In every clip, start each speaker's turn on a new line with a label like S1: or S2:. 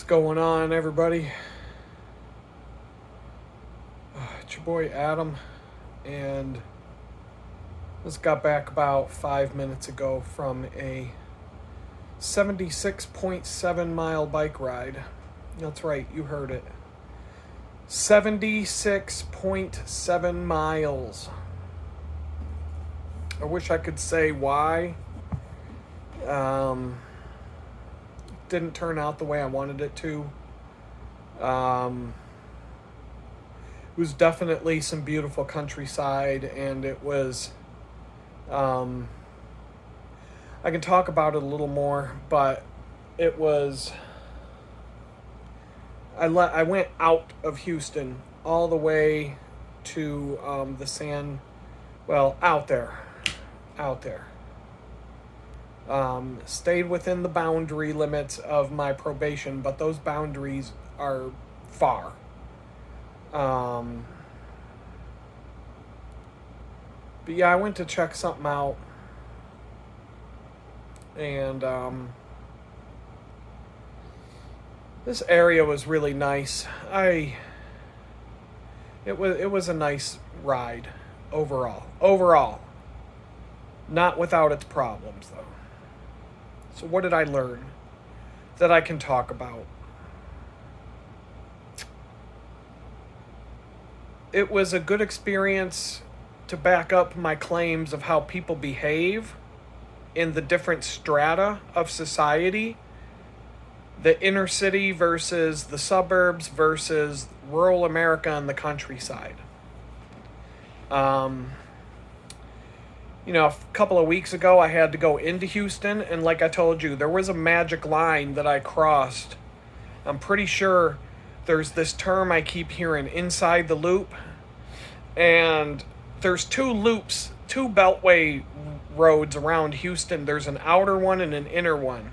S1: What's going on, everybody? It's your boy Adam, and just got back about 5 minutes ago from a 76.7 mile bike ride. That's right, you heard it. 76.7 miles. I wish I could say why. Didn't turn out the way I wanted it to. It was definitely some beautiful countryside, and it was. I can talk about it a little more, but it was. I went out of Houston all the way to out there. Stayed within the boundary limits of my probation, but those boundaries are far. But yeah, I went to check something out, and this area was really nice. It was a nice ride overall. Overall, not without its problems though. So what did I learn that I can talk about? It was a good experience to back up my claims of how people behave in the different strata of society, the inner city versus the suburbs versus rural America and the countryside. A couple of weeks ago, I had to go into Houston, and like I told you, there was a magic line that I crossed. I'm pretty sure there's this term I keep hearing, inside the loop, and there's two loops, two beltway roads around Houston. There's an outer one and an inner one.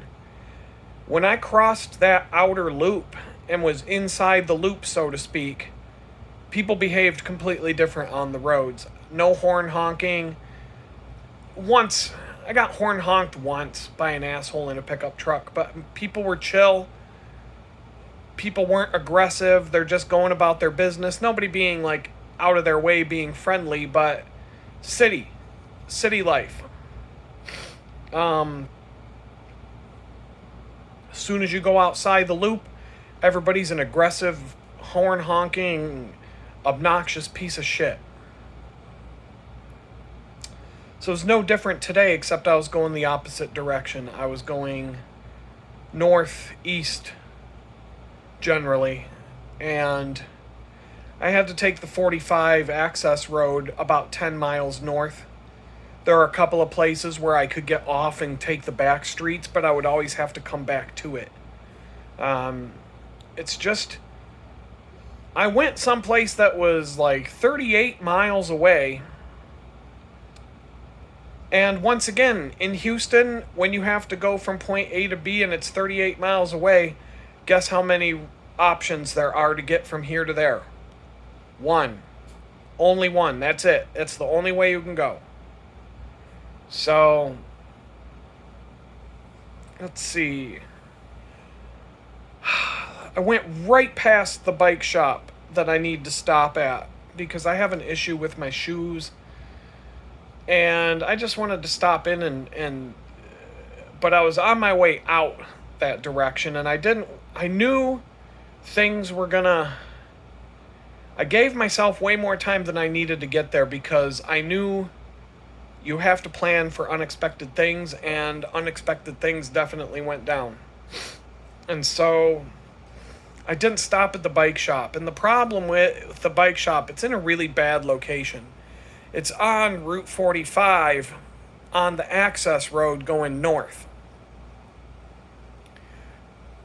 S1: When I crossed that outer loop and was inside the loop, so to speak, people behaved completely different on the roads. No horn honking. Once, I got horn honked once by an asshole in a pickup truck, but people were chill. People weren't aggressive. They're just going about their business. Nobody being like out of their way, being friendly, but city life. As soon as you go outside the loop, everybody's an aggressive, horn honking, obnoxious piece of shit. So it's no different today, except I was going the opposite direction. I was going northeast generally, and I had to take the 45 access road about 10 miles north. There are a couple of places where I could get off and take the back streets, but I would always have to come back to it. It's just, I went someplace that was like 38 miles away. And once again, in Houston, when you have to go from point A to B and it's 38 miles away, guess how many options there are to get from here to there? One. Only one. That's it. It's the only way you can go. So, let's see. I went right past the bike shop that I need to stop at because I have an issue with my shoes. And I just wanted to stop in but I was on my way out that direction, and I knew things were gonna, I gave myself way more time than I needed to get there because I knew you have to plan for unexpected things, and unexpected things definitely went down. And so I didn't stop at the bike shop. And the problem with the bike shop, it's in a really bad location. It's on Route 45 on the access road going north.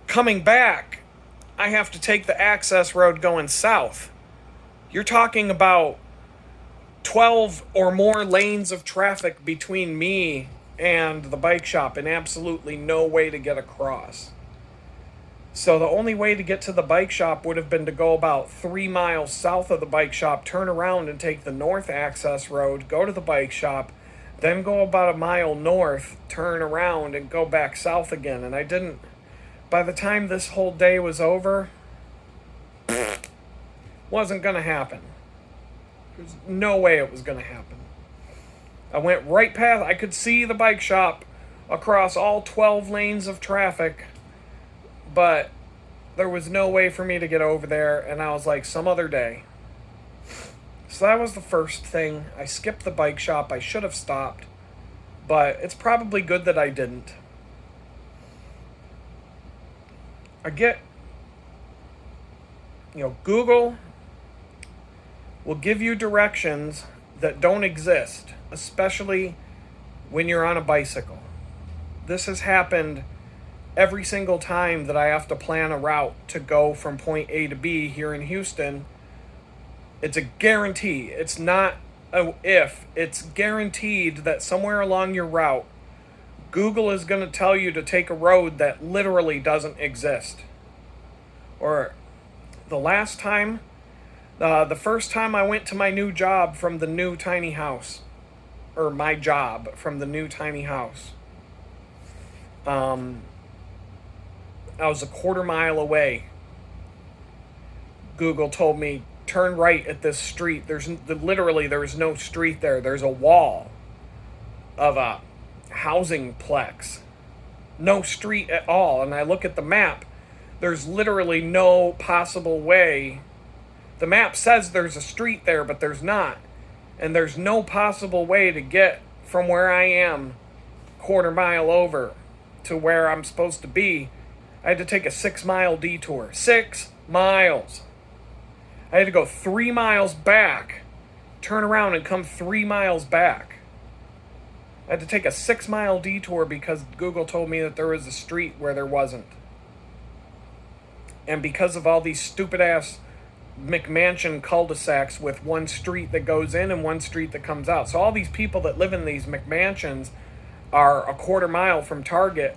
S1: Coming back, I have to take the access road going south. You're talking about 12 or more lanes of traffic between me and the bike shop, and absolutely no way to get across. So the only way to get to the bike shop would have been to go about 3 miles south of the bike shop, turn around and take the north access road, go to the bike shop, then go about a mile north, turn around and go back south again. And I didn't By the time this whole day was over, wasn't going to happen. There's no way it was going to happen. I went right past, I could see the bike shop across all 12 lanes of traffic, but there was no way for me to get over there, and I was like, some other day. So that was the first thing. I skipped the bike shop. I should have stopped, but it's probably good that I didn't. Google will give you directions that don't exist, especially when you're on a bicycle. This has happened every single time that I have to plan a route to go from point A to B here in Houston. It's a guarantee. It's not a if. It's guaranteed that somewhere along your route, Google is going to tell you to take a road that literally doesn't exist. Or the first time I went to my new job from the new tiny house, or my job from the new tiny house, I was a quarter mile away. Google told me, turn right at this street. There's no street there. There's a wall of a housing plex. No street at all. And I look at the map. There's literally no possible way. The map says there's a street there, but there's not. And there's no possible way to get from where I am quarter mile over to where I'm supposed to be. I had to take a 6-mile detour. 6 miles. I had to go 3 miles back, turn around and come 3 miles back. I had to take a 6-mile detour because Google told me that there was a street where there wasn't. And because of all these stupid ass McMansion cul-de-sacs with one street that goes in and one street that comes out. So all these people that live in these McMansions are a quarter mile from Target.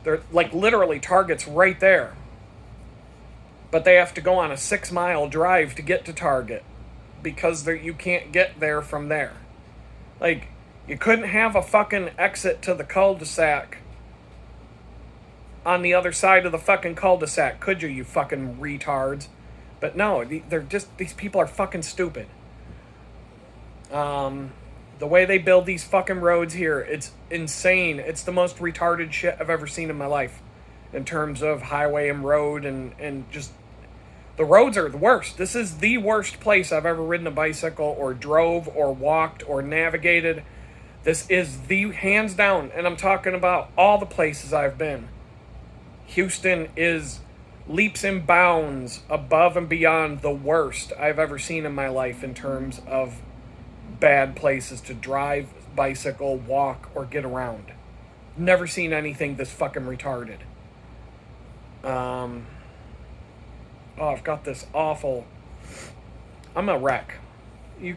S1: They're like literally Target's right there. But they have to go on a 6-mile drive to get to Target because you can't get there from there. Like, you couldn't have a fucking exit to the cul-de-sac on the other side of the fucking cul-de-sac, could you, you fucking retards? But no, these people are fucking stupid. The way they build these fucking roads here, it's insane. It's the most retarded shit I've ever seen in my life in terms of highway and road and just... The roads are the worst. This is the worst place I've ever ridden a bicycle or drove or walked or navigated. This is the hands down, and I'm talking about all the places I've been. Houston is leaps and bounds above and beyond the worst I've ever seen in my life in terms of bad places to drive, bicycle, walk, or get around. Never seen anything this fucking retarded. I've got this awful... I'm a wreck.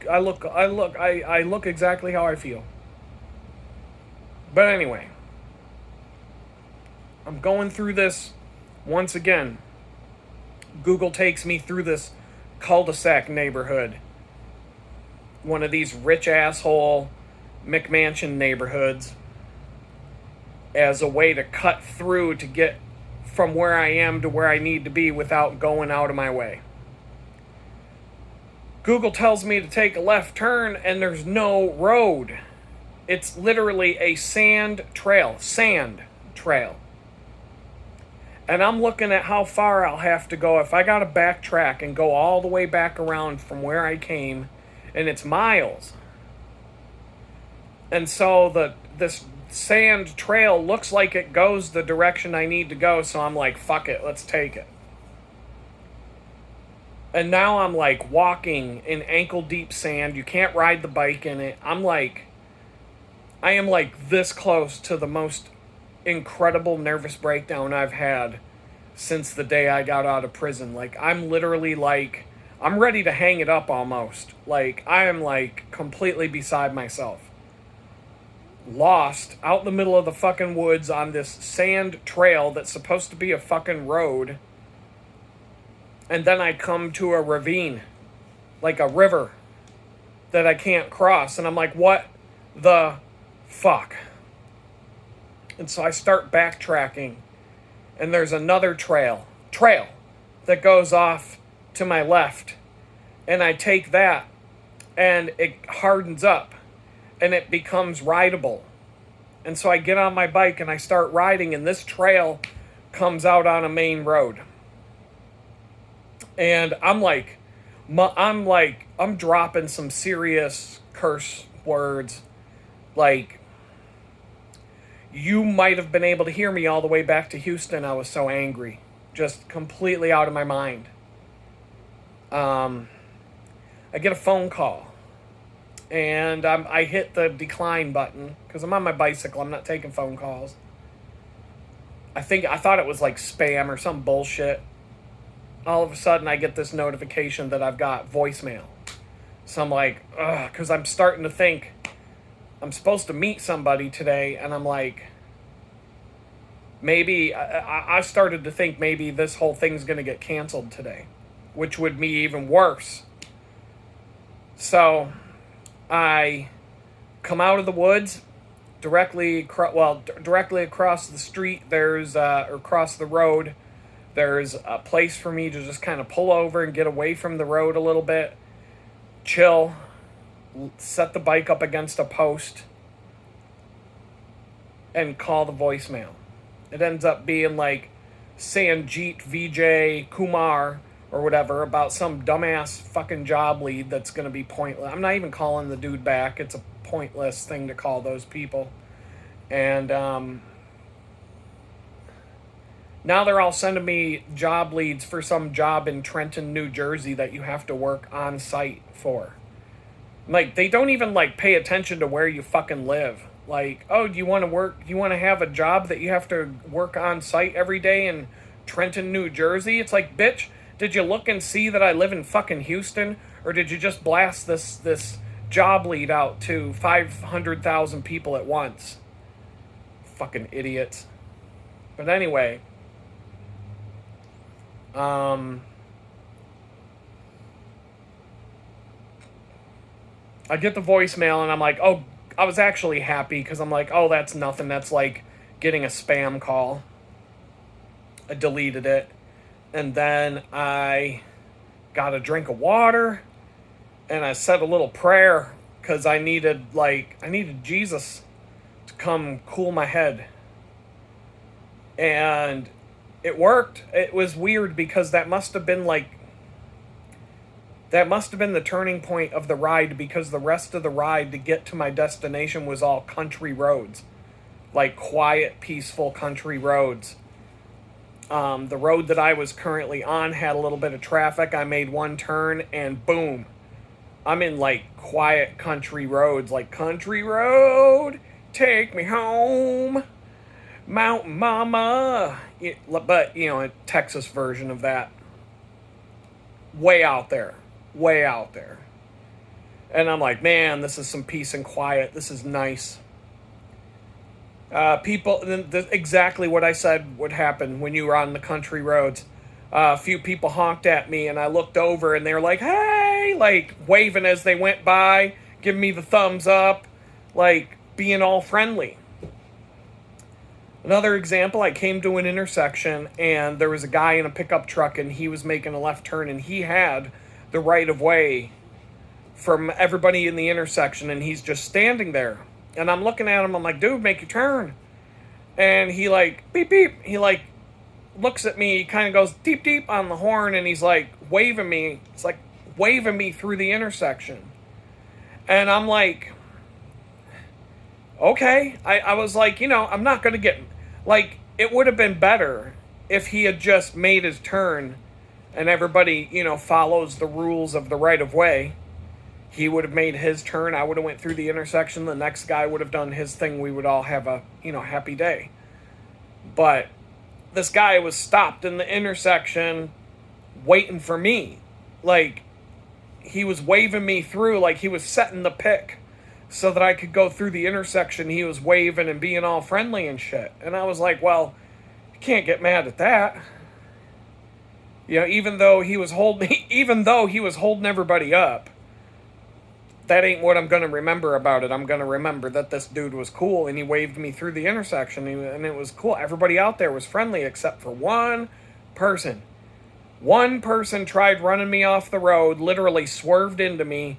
S1: I look exactly how I feel. But anyway, I'm going through this once again. Google takes me through this cul-de-sac neighborhood. One of these rich asshole McMansion neighborhoods as a way to cut through to get from where I am to where I need to be without going out of my way. Google tells me to take a left turn and there's no road. It's literally a sand trail. And I'm looking at how far I'll have to go if I gotta backtrack and go all the way back around from where I came, and it's miles. And so this sand trail looks like it goes the direction I need to go, so I'm like, fuck it, let's take it. And now I'm like walking in ankle deep sand. You can't ride the bike in it. I am like this close to the most incredible nervous breakdown I've had since the day I got out of prison. Like, I'm literally like, I'm ready to hang it up almost. Like, I am like completely beside myself. Lost out in the middle of the fucking woods on this sand trail that's supposed to be a fucking road. And then I come to a ravine, like a river that I can't cross. And I'm like, what the fuck? And so I start backtracking. and there's another trail that goes off to my left, and I take that, and it hardens up, and it becomes rideable. And so I get on my bike and I start riding, and this trail comes out on a main road. And I'm dropping some serious curse words. Like, you might have been able to hear me all the way back to Houston. I was so angry. Just completely out of my mind. I get a phone call. And I hit the decline button because I'm on my bicycle. I'm not taking phone calls. I thought it was like spam or some bullshit. All of a sudden, I get this notification that I've got voicemail. So I'm like, ugh, because I'm starting to think I'm supposed to meet somebody today, and I'm like, maybe I started to think maybe this whole thing's going to get canceled today, which would be even worse. So I come out of the woods directly across the street. There's or across the road. There's a place for me to just kind of pull over and get away from the road a little bit, chill, set the bike up against a post, and call the voicemail. It ends up being like Sanjeet Vijay Kumar or whatever about some dumbass fucking job lead that's going to be pointless. I'm not even calling the dude back. It's a pointless thing to call those people. And now they're all sending me job leads for some job in Trenton, New Jersey that you have to work on site for. Like, they don't even, like, pay attention to where you fucking live. Like, oh, do you want to have a job that you have to work on site every day in Trenton, New Jersey? It's like, bitch, did you look and see that I live in fucking Houston? Or did you just blast this job lead out to 500,000 people at once? Fucking idiots. But anyway, I get the voicemail and I'm like, oh, I was actually happy because I'm like, oh, that's nothing. That's like getting a spam call. I deleted it. And then I got a drink of water and I said a little prayer because I needed Jesus to come cool my head. And it worked. It was weird because that must have been the turning point of the ride, because the rest of the ride to get to my destination was all country roads. Like quiet, peaceful country roads. The road that I was currently on had a little bit of traffic. I made one turn and boom. I'm in like quiet country roads. Like, country road, take me home. Mountain Mama. But, a Texas version of that. Way out there. And I'm like, man, this is some peace and quiet. This is nice. Exactly what I said would happen when you were on the country roads. A few people honked at me and I looked over and they were like, hey, like waving as they went by, giving me the thumbs up, like being all friendly. Another example, I came to an intersection and there was a guy in a pickup truck and he was making a left turn and he had the right of way from everybody in the intersection and he's just standing there. And I'm looking at him, I'm like, dude, make your turn. And he like, beep, beep. He like looks at me, he kind of goes deep, deep on the horn and he's like waving me. It's like waving me through the intersection. And I'm like, okay. I was like, I'm not going to get... Like, it would have been better if he had just made his turn and everybody, follows the rules of the right-of-way. He would have made his turn. I would have went through the intersection. The next guy would have done his thing. We would all have a, happy day. But this guy was stopped in the intersection waiting for me. Like, he was waving me through like he was setting the pick so that I could go through the intersection. He was waving and being all friendly and shit. And I was like, well, you can't get mad at that. Even though he was holding everybody up, that ain't what I'm going to remember about it. I'm going to remember that this dude was cool and he waved me through the intersection and it was cool. Everybody out there was friendly except for one person. One person tried running me off the road, literally swerved into me,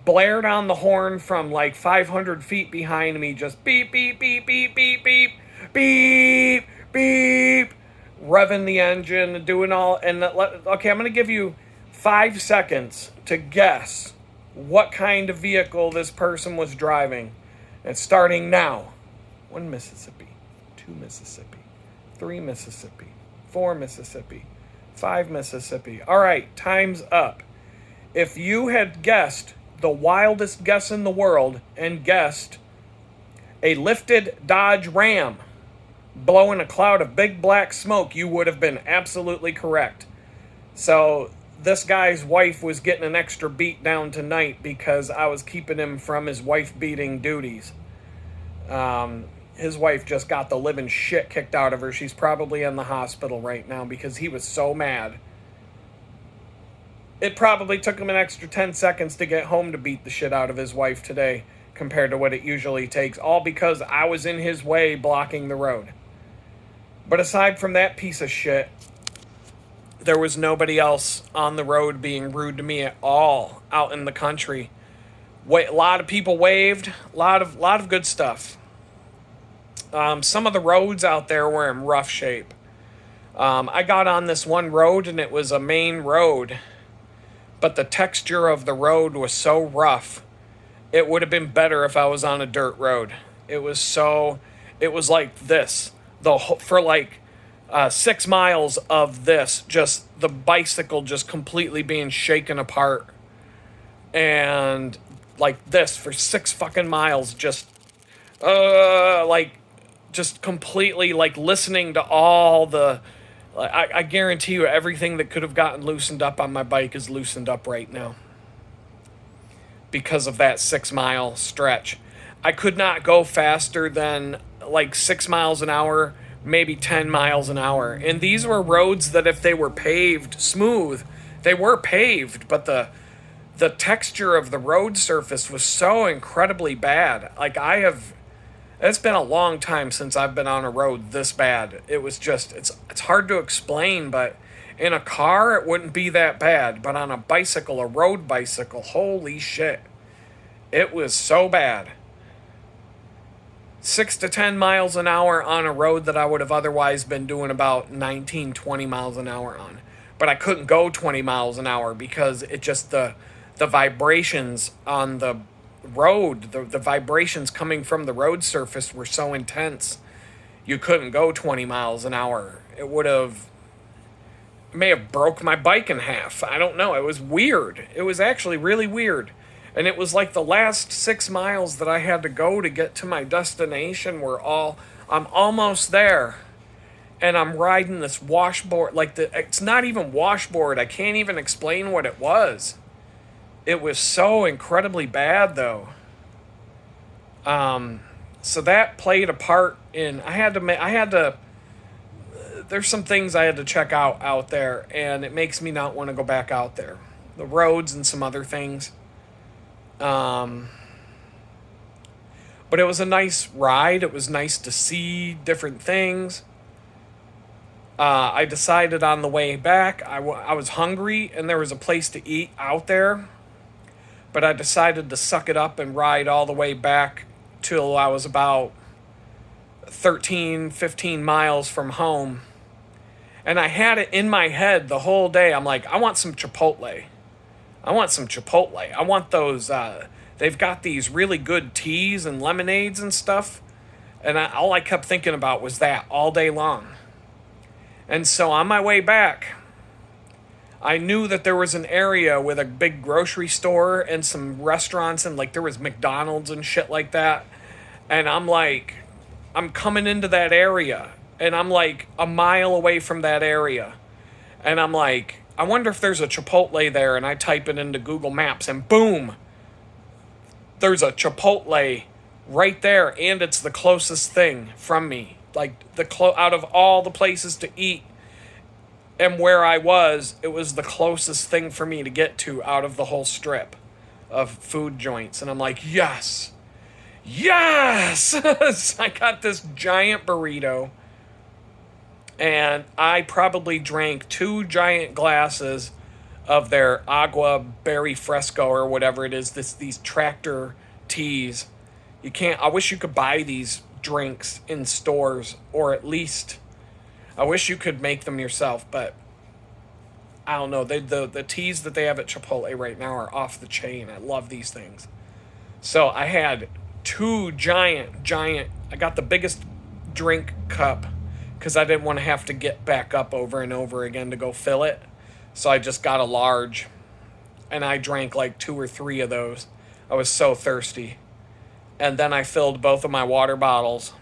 S1: blared on the horn from like 500 feet behind me, just beep, beep, beep, beep, beep, beep, beep, beep, revving the engine, doing all. And okay, I'm going to give you 5 seconds to guess what kind of vehicle this person was driving. It's starting now. 1 Mississippi, 2 Mississippi, 3 Mississippi, 4 Mississippi, 5 Mississippi. All right, time's up. If you had guessed the wildest guess in the world and guessed a lifted Dodge Ram blowing a cloud of big black smoke, you would have been absolutely correct. So this guy's wife was getting an extra beat down tonight because I was keeping him from his wife-beating duties. His wife just got the living shit kicked out of her. She's probably in the hospital right now because he was so mad. It probably took him an extra 10 seconds to get home to beat the shit out of his wife today compared to what it usually takes, all because I was in his way blocking the road. But aside from that piece of shit, there was nobody else on the road being rude to me at all out in the country. A lot of people waved, a lot of good stuff. Some of the roads out there were in rough shape. I got on this one road and it was a main road, but the texture of the road was so rough. It would have been better if I was on a dirt road. It was like this, for like 6 miles of this, just the bicycle just completely being shaken apart, and like this for 6 fucking miles, just completely like listening to all the. I guarantee you everything that could have gotten loosened up on my bike is loosened up right now because of that 6 mile stretch. I could not go faster than like 6 miles an hour, maybe 10 miles an hour. And these were roads that if they were paved smooth, they were paved, but the texture of the road surface was so incredibly bad. Like it's been a long time since I've been on a road this bad. It was just, it's hard to explain, but in a car, it wouldn't be that bad. But on a bicycle, a road bicycle, holy shit. It was so bad. 6 to 10 miles an hour on a road that I would have otherwise been doing about 19, 20 miles an hour on. But I couldn't go 20 miles an hour because it just, the vibrations on the road, the vibrations coming from the road surface were so intense, you couldn't go 20 miles an hour. It may have broke my bike in half. I don't know. It was weird. It was actually really weird. And it was like the last 6 miles that I had to go to get to my destination I'm almost there. And I'm riding this washboard, it's not even washboard. I can't even explain what it was. It was so incredibly bad, though. So that played a part in. There's some things I had to check out there, and it makes me not want to go back out there. The roads and some other things. But it was a nice ride. It was nice to see different things. I decided on the way back, I was hungry, and there was a place to eat out there. But I decided to suck it up and ride all the way back till I was about 13, 15 miles from home. And I had it in my head the whole day. I'm like, I want some Chipotle. I want those, they've got these really good teas and lemonades and stuff. And all I kept thinking about was that all day long. And so on my way back, I knew that there was an area with a big grocery store and some restaurants, and like there was McDonald's and shit like that. And I'm coming into that area, and I'm like a mile away from that area. And I'm like, I wonder if there's a Chipotle there. And I type it into Google Maps, and boom, there's a Chipotle right there. And it's the closest thing from me. Like out of all the places to eat, and where I was, it was the closest thing for me to get to out of the whole strip. of food joints. And I'm like, yes, yes. I got this giant burrito. And I probably drank 2 giant glasses of their agua berry fresco or whatever it is. These tractor teas. You can't. I wish you could buy these drinks in stores, or at least I wish you could make them yourself. But I don't know. The teas that they have at Chipotle right now are off the chain. I love these things. So I had 2 giant. I got the biggest drink cup because I didn't want to have to get back up over and over again to go fill it. So I just got a large, and I drank like 2 or 3 of those. I was so thirsty. And then I filled both of my water bottles,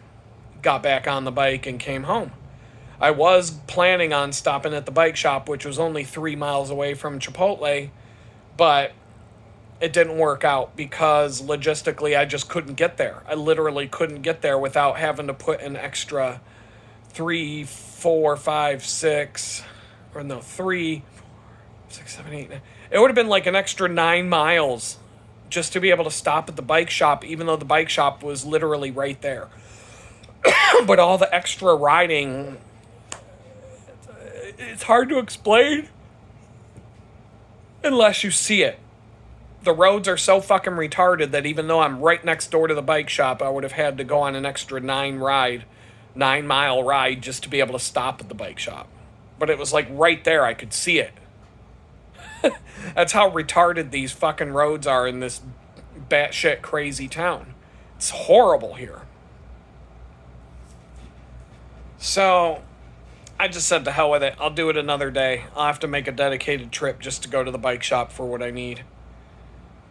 S1: got back on the bike, and came home. I was planning on stopping at the bike shop, which was only 3 miles away from Chipotle, but it didn't work out because logistically I just couldn't get there. I literally couldn't get there without having to put an extra 3, 4, 5, 6, or no, 3, 6, 7, 8, 9. It would have been like an extra 9 miles just to be able to stop at the bike shop, even though the bike shop was literally right there. But all the extra riding, it's hard to explain unless you see it. The roads are so fucking retarded that even though I'm right next door to the bike shop, I would have had to go on an extra 9-mile ride just to be able to stop at the bike shop. But it was like right there, I could see it. That's how retarded these fucking roads are in this batshit crazy town. It's horrible here. So I just said to hell with it. I'll do it another day. I'll have to make a dedicated trip just to go to the bike shop for what I need.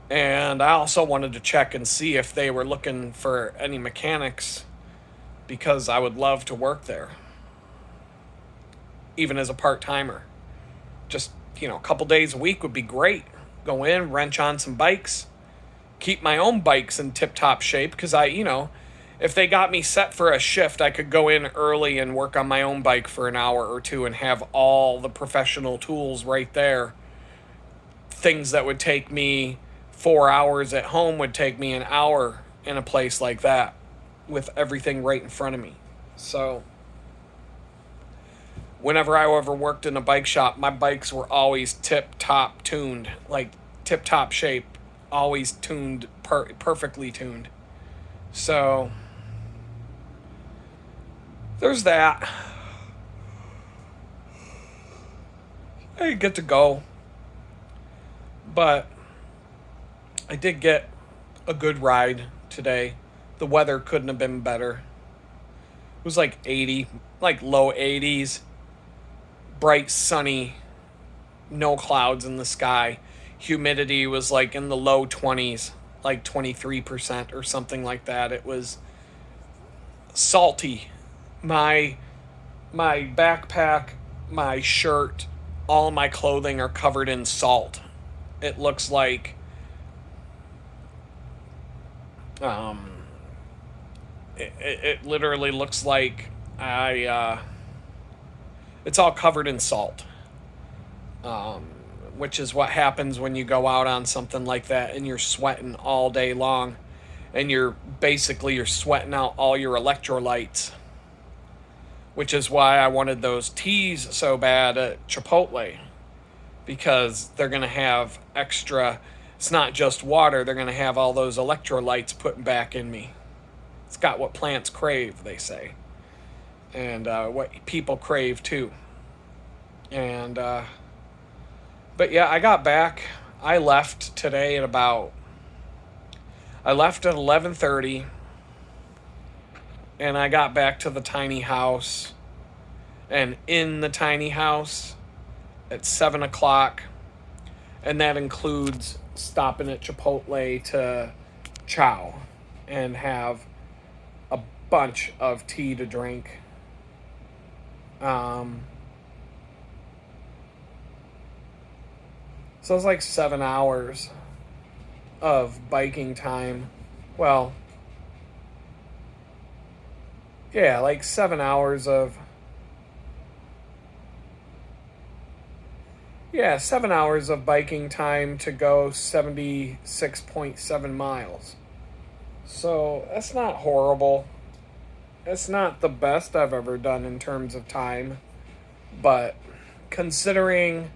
S1: And I also wanted to check and see if they were looking for any mechanics, because I would love to work there, even as a part-timer. Just, a couple days a week would be great. Go in, wrench on some bikes, keep my own bikes in tip-top shape, because if they got me set for a shift, I could go in early and work on my own bike for an hour or two and have all the professional tools right there. Things that would take me 4 hours at home would take me an hour in a place like that with everything right in front of me. So whenever I ever worked in a bike shop, my bikes were always tip-top tuned, like tip-top shape, always tuned, perfectly tuned. So there's that. I get to go, but I did get a good ride today. The weather couldn't have been better. It was like 80, like low 80s, bright, sunny, no clouds in the sky. Humidity was like in the low 20s, like 23% or something like that. It was salty. My backpack, my shirt, all my clothing are covered in salt. It looks like it literally looks like it's all covered in salt, which is what happens when you go out on something like that and you're sweating all day long, and you're sweating out all your electrolytes, which is why I wanted those teas so bad at Chipotle, because they're going to have extra. It's not just water. They're going to have all those electrolytes put back in me. It's got what plants crave, they say. And what people crave, too. And, but yeah, I got back. I left today at 11:30. And I got back to the tiny house. And in the tiny house at 7 o'clock. And that includes stopping at Chipotle to chow and have a bunch of tea to drink. So it's like 7 hours of biking time. Well, yeah, like 7 hours of, Yeah, 7 hours of biking time to go 76.7 miles. So that's not horrible. It's not the best I've ever done in terms of time, but considering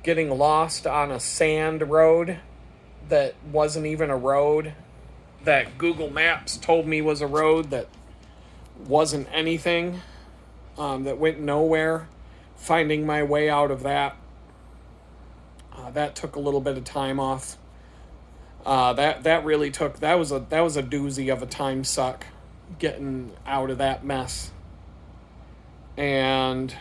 S1: getting lost on a sand road that wasn't even a road, that Google Maps told me was a road that wasn't anything, that went nowhere, finding my way out of that, that took a little bit of time off. That really took, that was a doozy of a time suck, getting out of that mess. And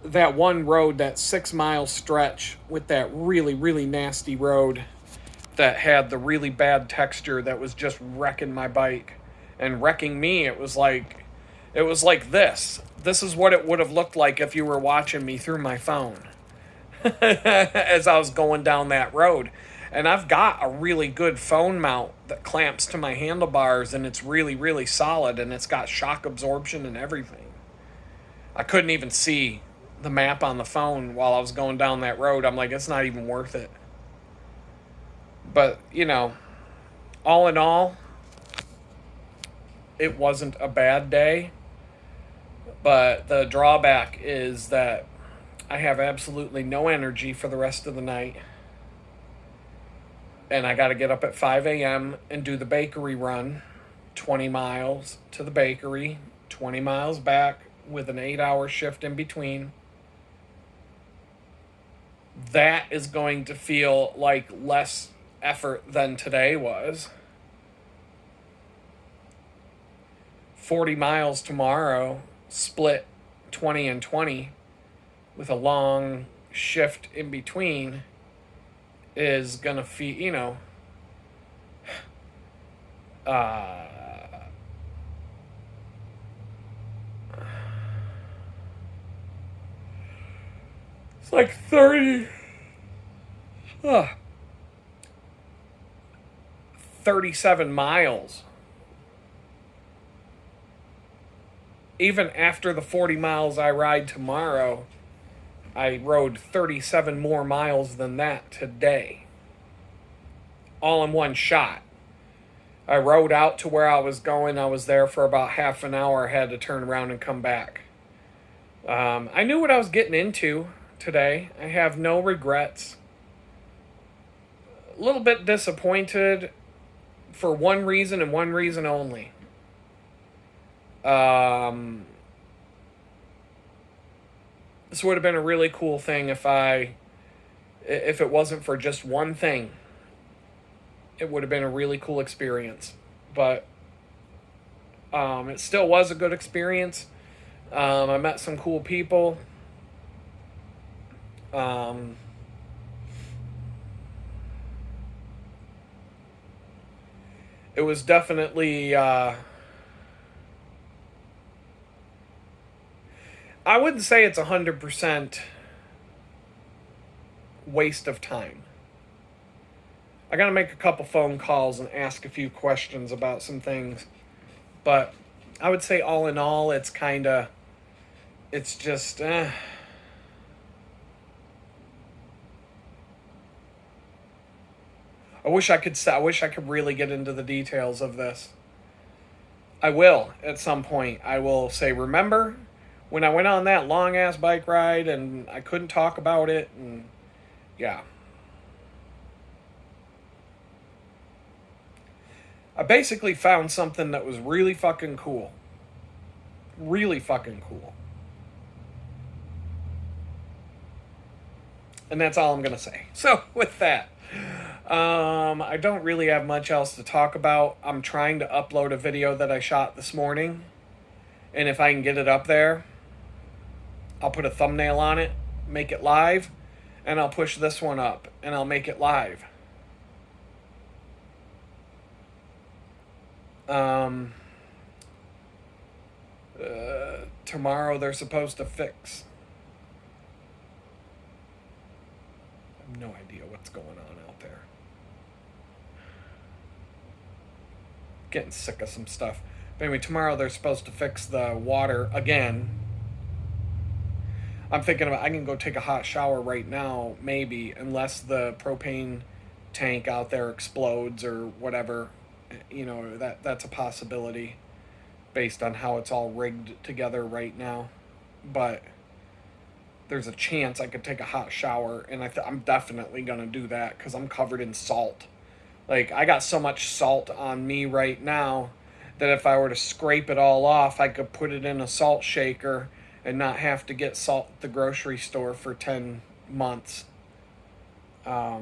S1: that one road, that 6 mile stretch with that really, really nasty road that had the really bad texture that was just wrecking my bike and wrecking me. It was like this. This is what it would have looked like if you were watching me through my phone as I was going down that road. And I've got a really good phone mount that clamps to my handlebars, and it's really, really solid, and it's got shock absorption and everything. I couldn't even see the map on the phone while I was going down that road. I'm like, it's not even worth it. But, all in all, it wasn't a bad day. But the drawback is that I have absolutely no energy for the rest of the night. And I got to get up at 5 a.m. and do the bakery run, 20 miles to the bakery, 20 miles back with an 8-hour shift in between. That is going to feel like less effort than today was. 40 miles tomorrow, split 20 and 20 with a long shift in between, is going to feel, it's like 37 miles. Even after the 40 miles I ride tomorrow, I rode 37 more miles than that today. All in one shot. I rode out to where I was going. I was there for about half an hour. I had to turn around and come back. I knew what I was getting into today. I have no regrets. A little bit disappointed for one reason and one reason only. This would have been a really cool thing if it wasn't for just one thing. It would have been a really cool experience. But it still was a good experience. I met some cool people. It was definitely... I wouldn't say it's 100% waste of time. I gotta make a couple phone calls and ask a few questions about some things. But I would say all in all, it's just, I wish I could really get into the details of this. I will at some point. I will say, remember when I went on that long ass bike ride and I couldn't talk about it, and yeah. I basically found something that was really fucking cool. Really fucking cool. And that's all I'm going to say. So, with that, I don't really have much else to talk about. I'm trying to upload a video that I shot this morning. And if I can get it up there, I'll put a thumbnail on it, make it live, and I'll push this one up, and I'll make it live. Tomorrow they're supposed to fix. I have no idea what's going on out there. Getting sick of some stuff. But anyway, tomorrow they're supposed to fix the water again. I'm thinking about I can go take a hot shower right now, maybe, unless the propane tank out there explodes or whatever. You know, that's a possibility based on how it's all rigged together right now. But there's a chance I could take a hot shower, and I'm definitely gonna do that because I'm covered in salt. Like, I got so much salt on me right now that if I were to scrape it all off, I could put it in a salt shaker and not have to get salt at the grocery store for 10 months. I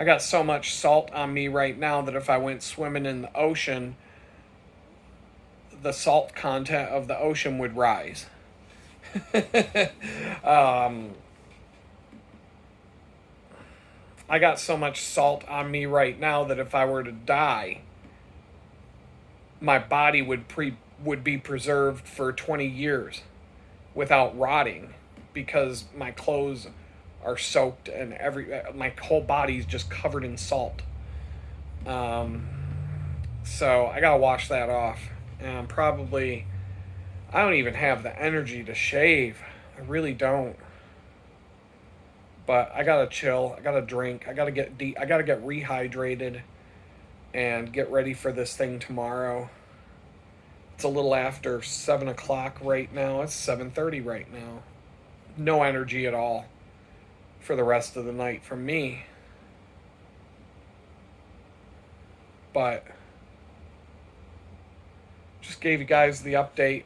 S1: got so much salt on me right now that if I went swimming in the ocean, the salt content of the ocean would rise. um, I got so much salt on me right now that if I were to die, my body would be preserved for 20 years without rotting because my clothes are soaked and my whole body's just covered in salt. So I gotta wash that off, and I don't even have the energy to shave. I really don't. But I gotta chill. I gotta drink. I gotta get rehydrated and get ready for this thing tomorrow. It's a little after 7 o'clock right now. It's 7:30 right now. No energy at all for the rest of the night from me. But just gave you guys the update.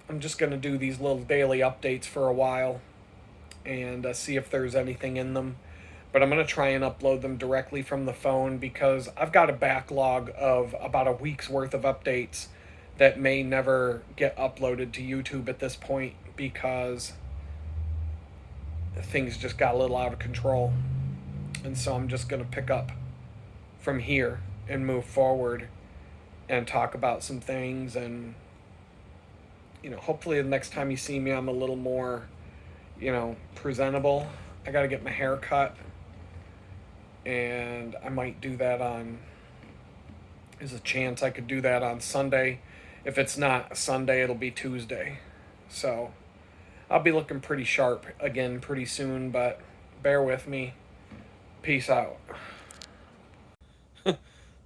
S1: I'm just gonna do these little daily updates for a while and see if there's anything in them. But I'm going to try and upload them directly from the phone because I've got a backlog of about a week's worth of updates that may never get uploaded to YouTube at this point because things just got a little out of control. And so I'm just going to pick up from here and move forward and talk about some things. And, you know, hopefully the next time you see me, I'm a little more, you know, presentable. I got to get my hair cut. And I might do that there's a chance I could do that on Sunday. If it's not Sunday, it'll be Tuesday. So I'll be looking pretty sharp again pretty soon, but bear with me. Peace out.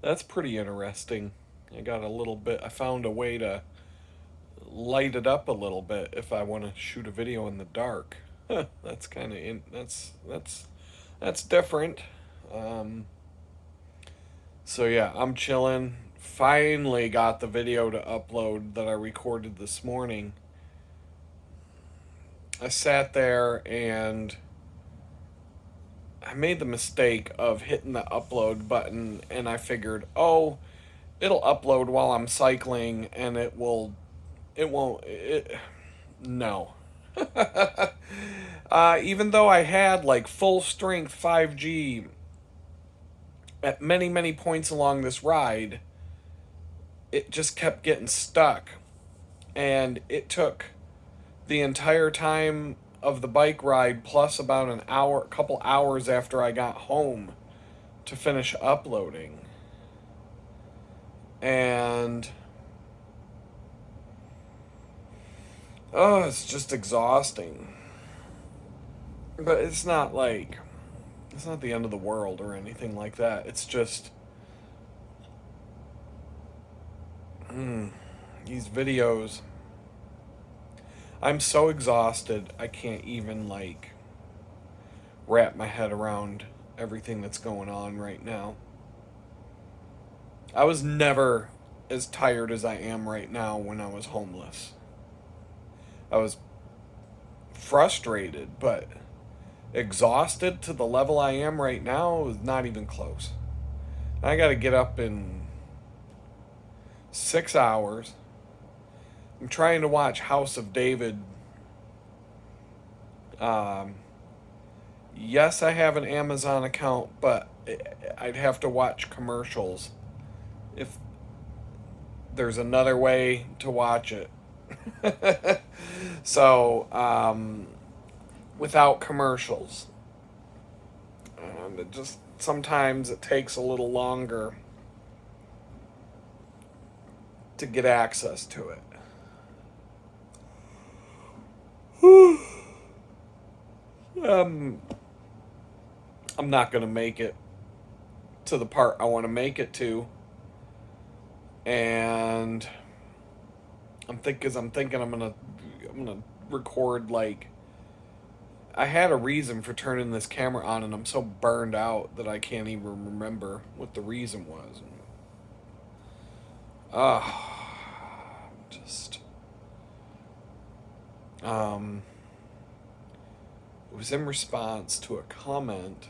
S1: That's pretty interesting. I found a way to light it up a little bit if I want to shoot a video in the dark. That's kind of that's different. So yeah, I'm chilling. Finally got the video to upload that I recorded this morning. I sat there and I made the mistake of hitting the upload button, and I figured, oh, it'll upload while I'm cycling and no. Even though I had like full strength 5G at many, many points along this ride, it just kept getting stuck. And it took the entire time of the bike ride plus about a couple hours after I got home to finish uploading. And oh, it's just exhausting. But it's not the end of the world or anything like that. It's just these videos. I'm so exhausted, I can't even wrap my head around everything that's going on right now. I was never as tired as I am right now when I was homeless. I was frustrated, but exhausted to the level I am right now is not even close. I got to get up in 6 hours. I'm trying to watch House of David. Yes, I have an Amazon account, but I'd have to watch commercials if there's another way to watch it. So, without commercials. And sometimes it takes a little longer to get access to it. um, I'm not gonna make it to the part I want to make it to, and I'm thinking I'm gonna record like I had a reason for turning this camera on, and I'm so burned out that I can't even remember what the reason was. Just it was in response to a comment.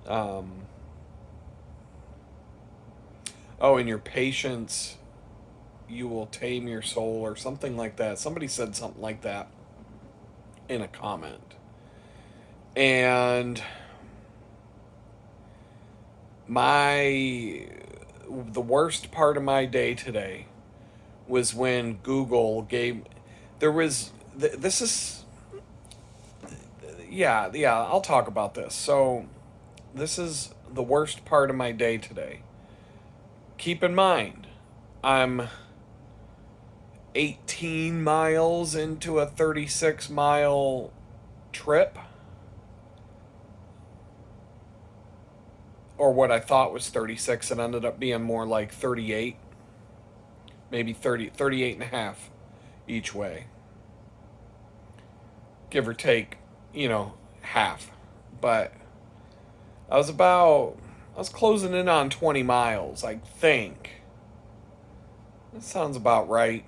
S1: Oh, in your patience, you will tame your soul, or something like that. Somebody said something like that in a comment. And the worst part of my day today was when Google gave there was this is yeah, I'll talk about this. So this is the worst part of my day today. Keep in mind, I'm 18 miles into a 36-mile trip, or what I thought was 36. It ended up being more like 38, maybe 38 and a half each way, give or take, half. But I was closing in on 20 miles, I think. That sounds about right.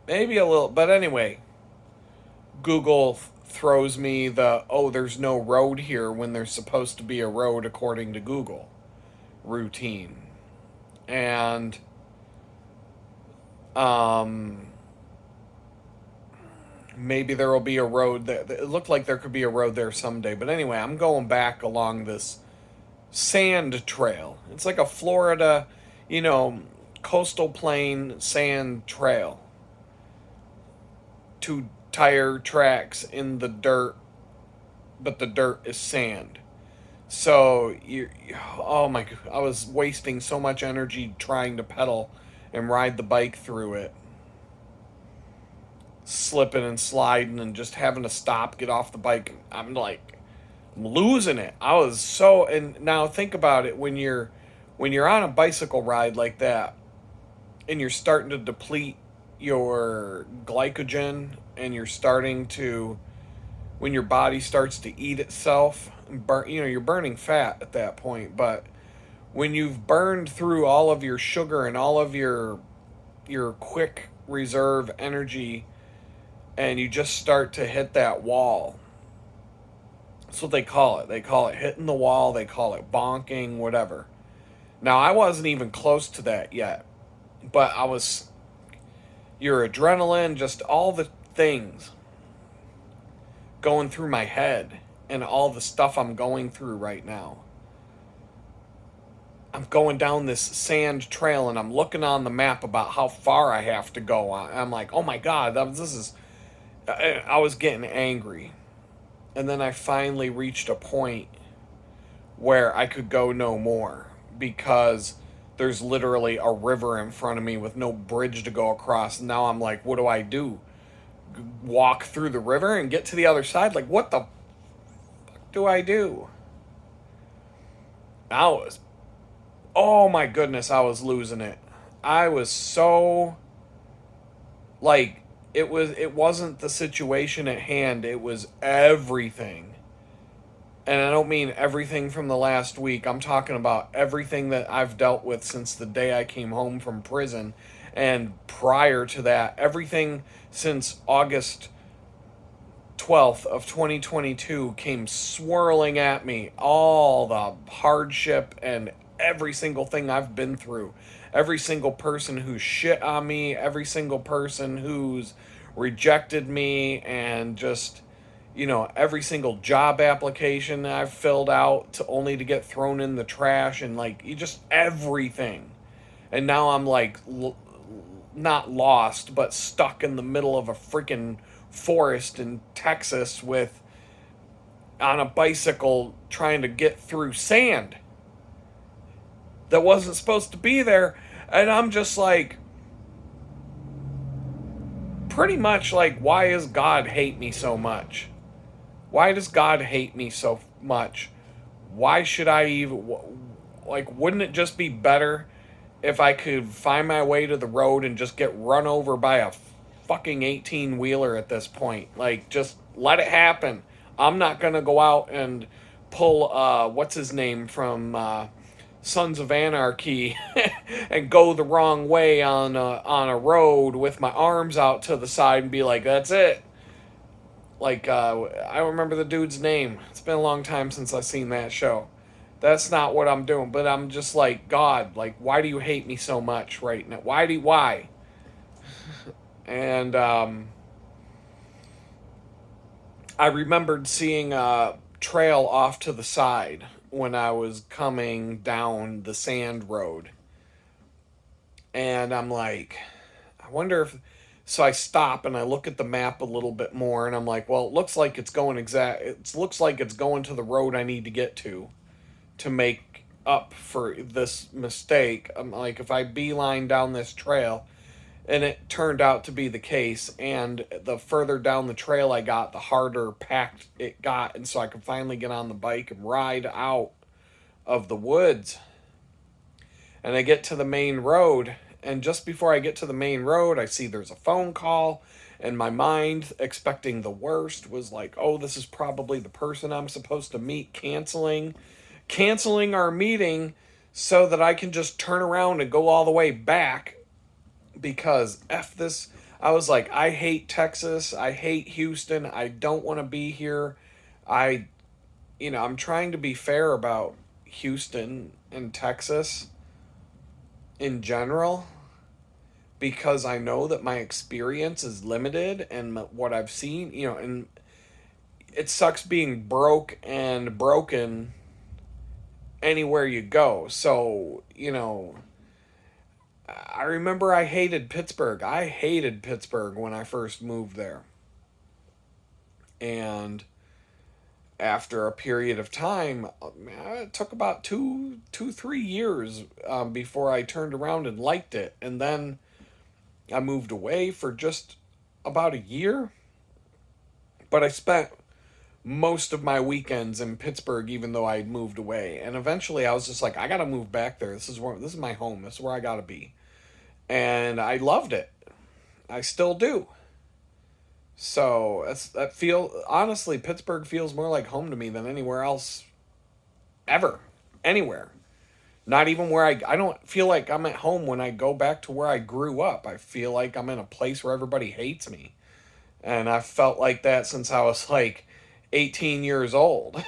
S1: Maybe a little, but anyway, Google throws me there's no road here when there's supposed to be a road according to Google routine. And maybe there will be a road that it looked like there could be a road there someday. But anyway, I'm going back along this sand trail. It's like a Florida, coastal plain sand trail. 2 tire tracks in the dirt, but the dirt is sand. So oh my God, I was wasting so much energy trying to pedal and ride the bike through it, slipping and sliding and just having to stop, get off the bike. I'm losing it. And now think about it, when you're on a bicycle ride like that and you're starting to deplete your glycogen, and when your body starts to eat itself, you're burning fat at that point. But when you've burned through all of your sugar and all of your quick reserve energy, and you just start to hit that wall. That's what they call it. They call it hitting the wall. They call it bonking, whatever. Now, I wasn't even close to that yet, but your adrenaline, just all the things going through my head and all the stuff I'm going through right now. I'm going down this sand trail, and I'm looking on the map about how far I have to go on. I'm like, oh my God, I was getting angry. And then I finally reached a point where I could go no more, because there's literally a river in front of me with no bridge to go across. And now I'm like, what do I do? Walk through the river and get to the other side? Like, what the fuck do I do? Oh my goodness, I was losing it. I was so, it wasn't the situation at hand, it was everything. And I don't mean everything from the last week. I'm talking about everything that I've dealt with since the day I came home from prison. And prior to that, everything since August 12th of 2022 came swirling at me. All the hardship and every single thing I've been through. Every single person who's shit on me. Every single person who's rejected me. And just, every single job application I've filled out only to get thrown in the trash. And just everything. And now I'm not lost, but stuck in the middle of a freaking forest in Texas on a bicycle trying to get through sand that wasn't supposed to be there. And I'm just like, pretty much like, why does God hate me so much? Why does God hate me so much? Why should I even, like, wouldn't it just be better if I could find my way to the road and just get run over by a fucking 18 wheeler at this point? Like, just let it happen. I'm not going to go out and pull, what's his name from Sons of Anarchy and go the wrong way on a road with my arms out to the side and be like, that's it. Like, I don't remember the dude's name. It's been a long time since I've seen that show. That's not what I'm doing. But I'm just like, God, like, why do you hate me so much right now? Why? And I remembered seeing a trail off to the side when I was coming down the sand road. And I'm like, I wonder if. So I stop and I look at the map a little bit more, and I'm like, well, it looks like it's going It looks like it's going to the road I need to get to make up for this mistake. I'm like, if I beeline down this trail, and it turned out to be the case. And the further down the trail I got, the harder packed it got, and so I could finally get on the bike and ride out of the woods. And I get to the main road, and just before I get to the main road, I see there's a phone call, and my mind, expecting the worst, was like, oh, this is probably the person I'm supposed to meet canceling our meeting so that I can just turn around and go all the way back, because F this. I was like, I hate Texas. I hate Houston. I don't want to be here. I'm trying to be fair about Houston and Texas in general, because I know that my experience is limited and what I've seen, and it sucks being broke and broken anywhere you go. So, I remember I hated Pittsburgh. I hated Pittsburgh when I first moved there. And after a period of time, it took about 3 years before I turned around and liked it. And then I moved away for just about a year. But I spent most of my weekends in Pittsburgh, even though I had moved away. And eventually I was just like, I gotta move back there. This is my home. This is where I gotta be. And I loved it. I still do. So honestly, Pittsburgh feels more like home to me than anywhere else ever. Anywhere. Not even where I don't feel like I'm at home when I go back to where I grew up. I feel like I'm in a place where everybody hates me. And I've felt like that since I was like 18 years old.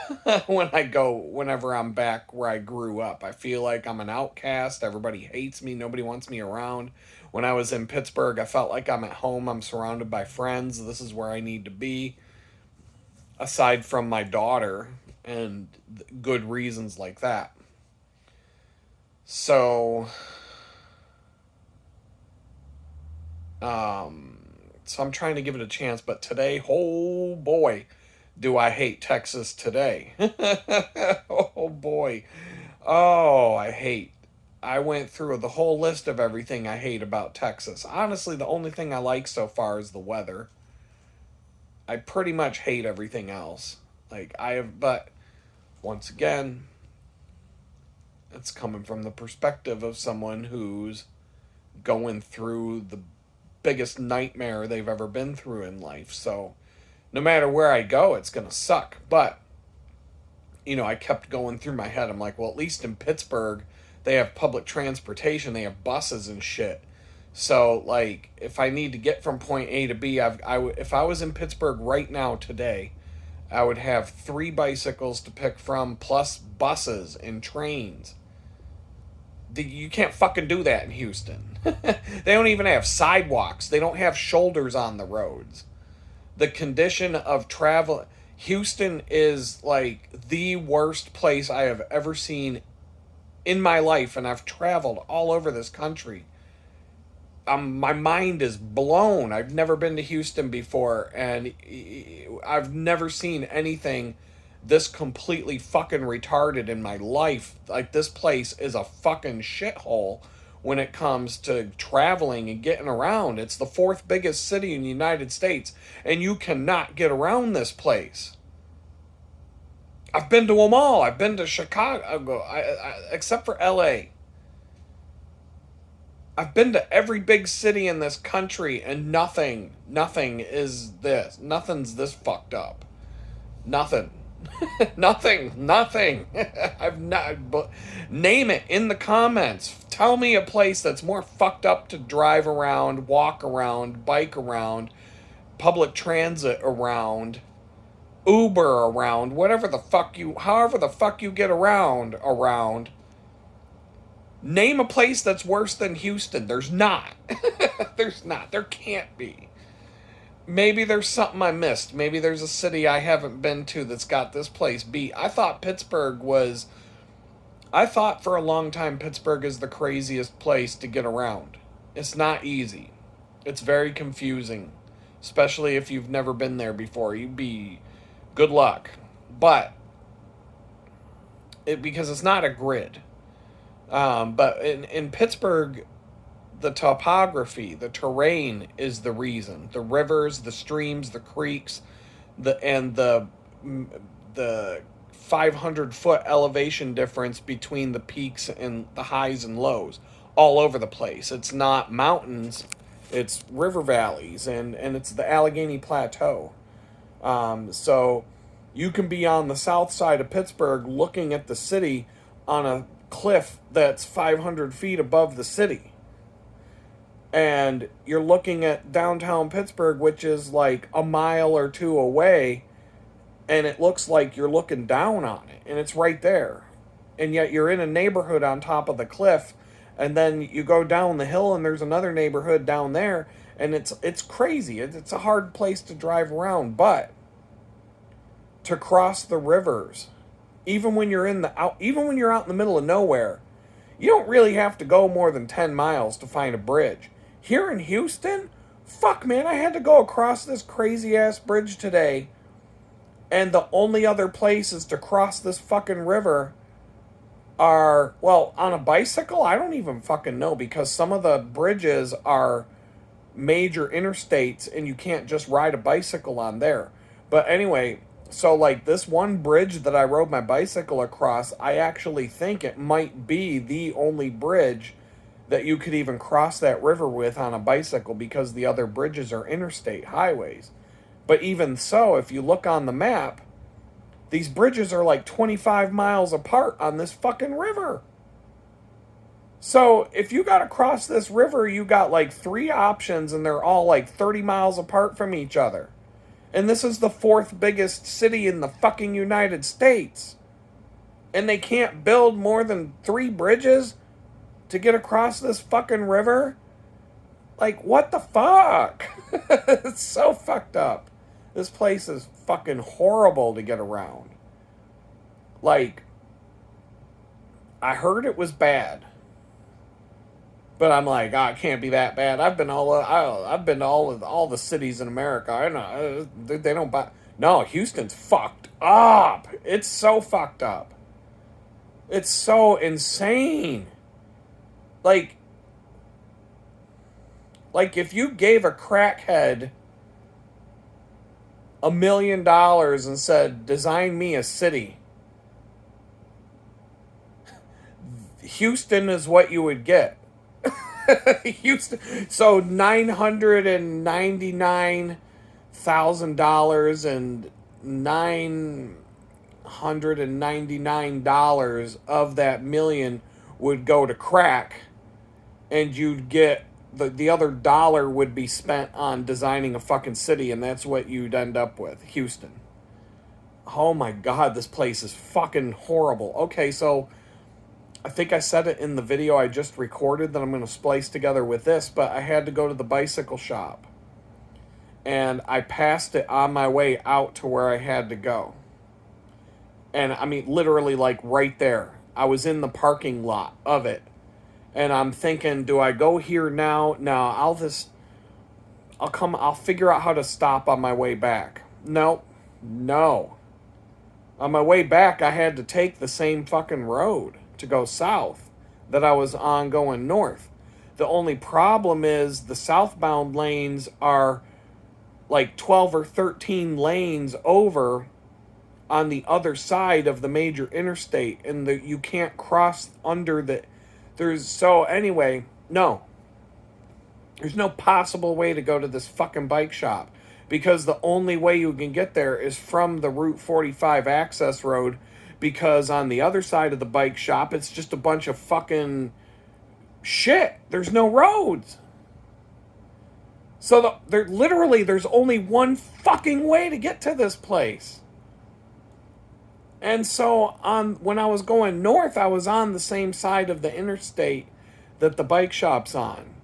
S1: Whenever I'm back where I grew up, I feel like I'm an outcast. Everybody hates me. Nobody wants me around. When I was in Pittsburgh, I felt like I'm at home. I'm surrounded by friends. This is where I need to be. Aside from my daughter and good reasons like that. So, I'm trying to give it a chance. But today, oh boy, do I hate Texas today. Oh boy. Oh, I went through the whole list of everything I hate about Texas. Honestly, the only thing I like so far is the weather. I pretty much hate everything else. But once again, it's coming from the perspective of someone who's going through the biggest nightmare they've ever been through in life. So no matter where I go, it's going to suck. But, I kept going through my head. I'm like, well, at least in Pittsburgh, they have public transportation. They have buses and shit. So, like, if I need to get from point A to B, if I was in Pittsburgh right now today, I would have 3 bicycles to pick from, plus buses and trains. You can't fucking do that in Houston. They don't even have sidewalks. They don't have shoulders on the roads. The condition of travel... Houston is, like, the worst place I have ever seen in my life, and I've traveled all over this country. My mind is blown. I've never been to Houston before, and I've never seen anything this completely fucking retarded in my life. Like, this place is a fucking shithole when it comes to traveling and getting around. It's the fourth biggest city in the United States, and you cannot get around this place. I've been to them all. I've been to Chicago, except for LA. I've been to every big city in this country, and nothing is this. Nothing's this fucked up. Nothing. nothing. I've not. But name it in the comments. Tell me a place that's more fucked up to drive around, walk around, bike around, public transit around, Uber around, however the fuck you get around. Name a place that's worse than Houston. There's not. There's not. There can't be. Maybe there's something I missed. Maybe there's a city I haven't been to that's got this place beat. I thought for a long time Pittsburgh is the craziest place to get around. It's not easy. It's very confusing. Especially if you've never been there before. Good luck. But, because it's not a grid. But in Pittsburgh, the topography, the terrain is the reason. The rivers, the streams, the creeks, the 500-foot elevation difference between the peaks and the highs and lows all over the place. It's not mountains, it's river valleys, and it's the Allegheny Plateau. So you can be on the south side of Pittsburgh looking at the city on a cliff that's 500 feet above the city. And you're looking at downtown Pittsburgh, which is like a mile or two away, and it looks like you're looking down on it, and it's right there. And yet you're in a neighborhood on top of the cliff, and then you go down the hill, and there's another neighborhood down there, and it's crazy. It's a hard place to drive around, but to cross the rivers, even when you're out in the middle of nowhere, you don't really have to go more than 10 miles to find a bridge. Here in Houston, fuck man, I had to go across this crazy ass bridge today, and the only other places to cross this fucking river are, well, on a bicycle, I don't even fucking know, because some of the bridges are major interstates and you can't just ride a bicycle on there. But anyway, so like this one bridge that I rode my bicycle across, I actually think it might be the only bridge that you could even cross that river with on a bicycle, because the other bridges are interstate highways. But even so, if you look on the map, these bridges are like 25 miles apart on this fucking river. So if you got to cross this river, you got like 3 options, and they're all like 30 miles apart from each other. And this is the 4th biggest city in the fucking United States. And they can't build more than 3 bridges to get across this fucking river? Like, what the fuck? It's so fucked up. This place is fucking horrible to get around. Like, I heard it was bad. But I'm like, it can't be that bad. I've been to all the cities in America. I know they don't buy. No, Houston's fucked up. It's so fucked up. It's so insane. Like if you gave a crackhead $1 million and said, design me a city, Houston is what you would get. Houston. So $999,000 and $999 of that million would go to crack, and you'd get the other dollar would be spent on designing a fucking city, and that's what you'd end up with, Houston. Oh my God, this place is fucking horrible. Okay, so I think I said it in the video I just recorded that I'm going to splice together with this, but I had to go to the bicycle shop. And I passed it on my way out to where I had to go. And I mean, literally like right there. I was in the parking lot of it. And I'm thinking, do I go here now? No, I'll figure out how to stop on my way back. No. On my way back, I had to take the same fucking road to go south that I was on going north. The only problem is the southbound lanes are like 12 or 13 lanes over on the other side of the major interstate, and you can't cross under the anyway, no, there's no possible way to go to this fucking bike shop, because the only way you can get there is from the Route 45 access road, because on the other side of the bike shop it's just a bunch of fucking shit. There's no roads. So there's only one fucking way to get to this place. And so when I was going north, I was on the same side of the interstate that the bike shop's on.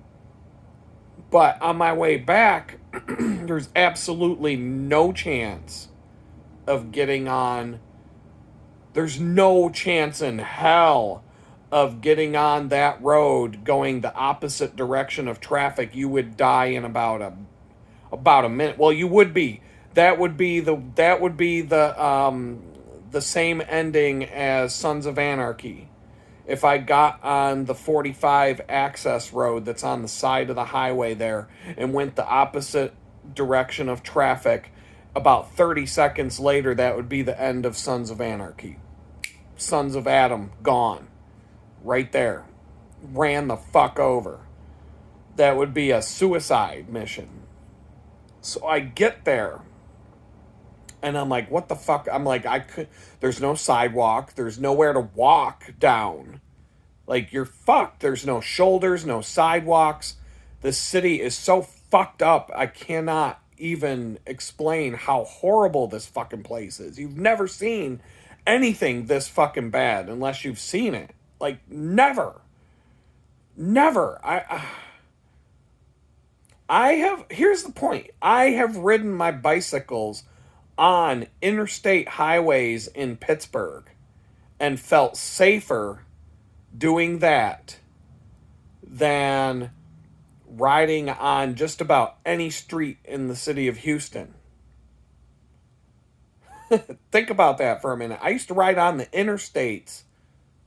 S1: But on my way back, there's absolutely no chance of getting on. There's no chance in hell of getting on that road going the opposite direction of traffic. You would die in about a minute. Well, you would be. That would be the same ending as Sons of Anarchy. If I got on the 45 access road that's on the side of the highway there and went the opposite direction of traffic, about 30 seconds later, that would be the end of Sons of Anarchy. Sons of Adam, gone. Right there. Ran the fuck over. That would be a suicide mission. So I get there, and I'm like, what the fuck? I'm like, there's no sidewalk. There's nowhere to walk down. Like, you're fucked. There's no shoulders, no sidewalks. This city is so fucked up. I cannot even explain how horrible this fucking place is. You've never seen anything this fucking bad unless you've seen it. Like, never. Never. Here's the point. I have ridden my bicycles on interstate highways in Pittsburgh and felt safer doing that than riding on just about any street in the city of Houston. Think about that for a minute. I used to ride on the interstates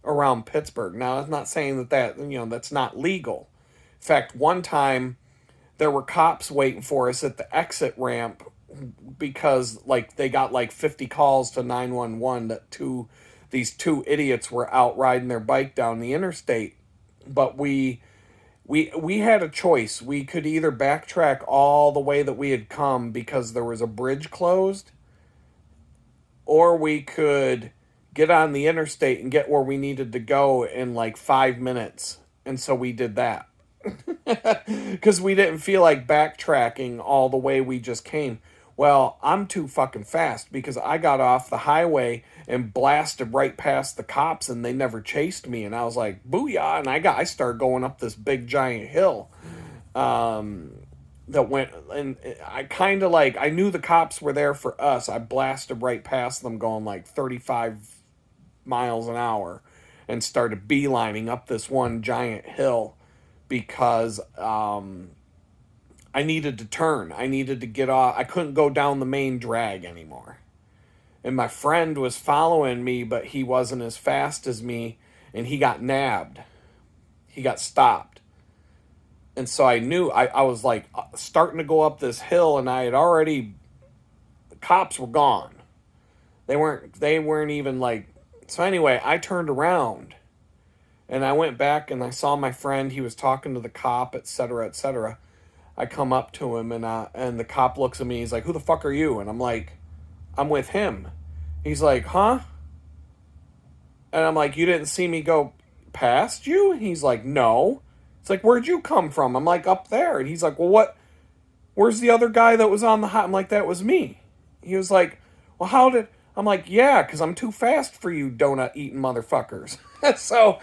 S1: around Pittsburgh. Now, I'm not saying that's not legal. In fact, one time there were cops waiting for us at the exit ramp because they got 50 calls to 911 that these two idiots were out riding their bike down the interstate. But we had a choice. We could either backtrack all the way that we had come because there was a bridge closed, or we could get on the interstate and get where we needed to go in 5 minutes. And so we did that. Because we didn't feel like backtracking all the way we just came. Well, I'm too fucking fast because I got off the highway and blasted right past the cops and they never chased me. And I was like, booyah. And I started going up this big giant hill that went, and I kind of I knew the cops were there for us. I blasted right past them going 35 miles an hour and started beelining up this one giant hill because I needed to turn. I needed to get off. I couldn't go down the main drag anymore. And my friend was following me, but he wasn't as fast as me, and he got nabbed. He got stopped. And so I knew, I was starting to go up this hill, and I had already, the cops were gone. They weren't even so anyway, I turned around, and I went back, and I saw my friend. He was talking to the cop, etc., etc. I come up to him, and the cop looks at me. He's like, who the fuck are you? And I'm like, I'm with him. He's like, huh? And I'm like, you didn't see me go past you? And he's like, no. It's like, where'd you come from? I'm like, up there. And he's like, well, what? Where's the other guy that was on the hot? I'm like, that was me. He was like, well, how did... I'm like, yeah, because I'm too fast for you donut-eating motherfuckers. So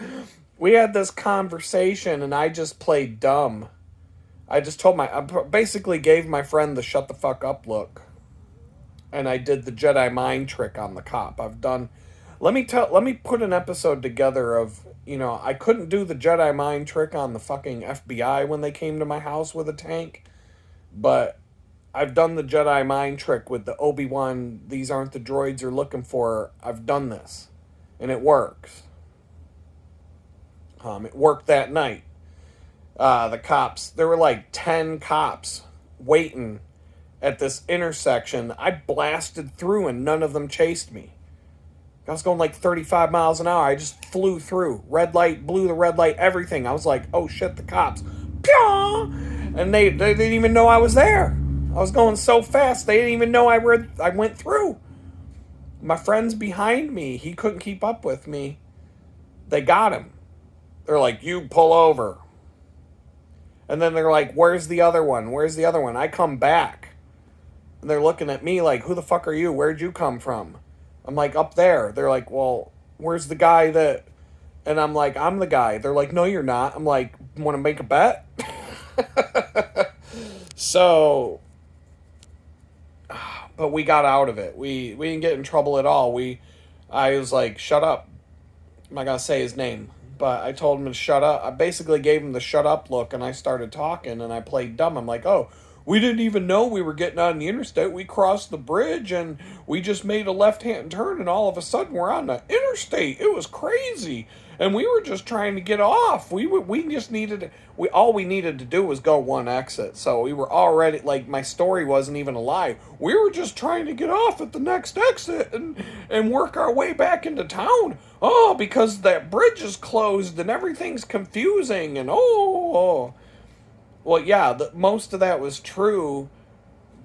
S1: we had this conversation, and I just played dumb. I basically gave my friend the shut the fuck up look. And I did the Jedi mind trick on the cop. Let me put an episode together of, I couldn't do the Jedi mind trick on the fucking FBI when they came to my house with a tank. But I've done the Jedi mind trick with the Obi-Wan, these aren't the droids you're looking for. I've done this. And it works. It worked that night. The cops, there were like 10 cops waiting at this intersection. I blasted through and none of them chased me. I was going like 35 miles an hour. I just flew through. Red light, blew the red light, everything. I was like, oh shit, the cops. And they didn't even know I was there. I was going so fast, they didn't even know I went through. My friend's behind me. He couldn't keep up with me. They got him. They're like, you pull over. And then they're like, where's the other one? Where's the other one? I come back. And they're looking at me like, who the fuck are you? Where'd you come from? I'm like, up there. They're like, well, where's the guy that... And I'm like, I'm the guy. They're like, no, you're not. I'm like, want to make a bet? So... But we got out of it. We didn't get in trouble at all. I was like, shut up. I'm not going to say his name. But I told him to shut up. I basically gave him the shut up look, and I started talking, and I played dumb. I'm like, oh, we didn't even know we were getting on the interstate. We crossed the bridge, and we just made a left-hand turn, and all of a sudden we're on the interstate. It was crazy. And we were just trying to get off. We just needed... all we needed to do was go one exit. So we were already... Like, my story wasn't even a lie. We were just trying to get off at the next exit and work our way back into town. Oh, because that bridge is closed and everything's confusing. And oh. Well, yeah, most of that was true.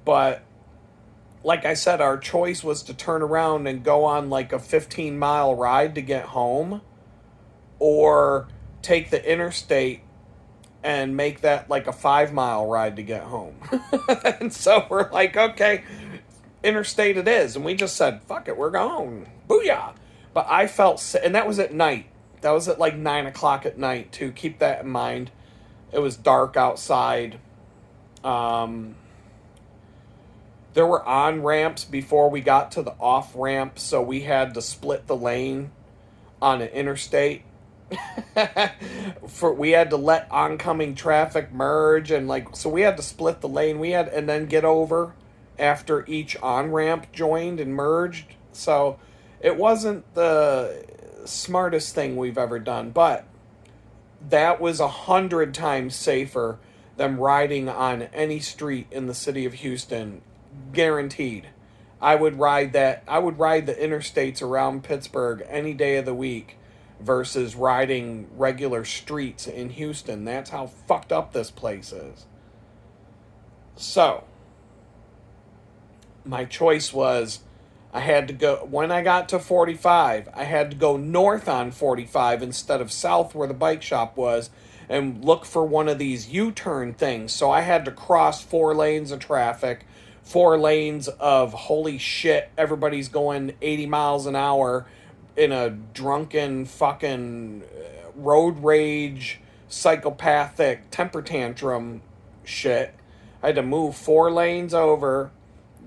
S1: But, like I said, our choice was to turn around and go on like a 15-mile ride to get home. Or take the interstate and make that like a 5-mile ride to get home. And so we're like, okay, interstate it is. And we just said, fuck it, we're going. Booyah. But I felt, and that was at night. That was at like 9 o'clock at night too. Keep that in mind. It was dark outside. There were on-ramps before we got to the off-ramp, so we had to split the lane on an interstate. We had to let oncoming traffic merge, and like, so we had to split the lane. And then get over after each on-ramp joined and merged. So it wasn't the smartest thing we've ever done, but that was 100 times safer than riding on any street in the city of Houston. Guaranteed. I would ride the interstates around Pittsburgh any day of the week versus riding regular streets in Houston. That's how fucked up this place is. So, my choice was, I had to go, when I got to 45, I had to go north on 45 instead of south where the bike shop was, and look for one of these U-turn things. So I had to cross 4 lanes of traffic, 4 lanes of holy shit, everybody's going 80 miles an hour in a drunken fucking road rage, psychopathic temper tantrum shit. I had to move 4 lanes over,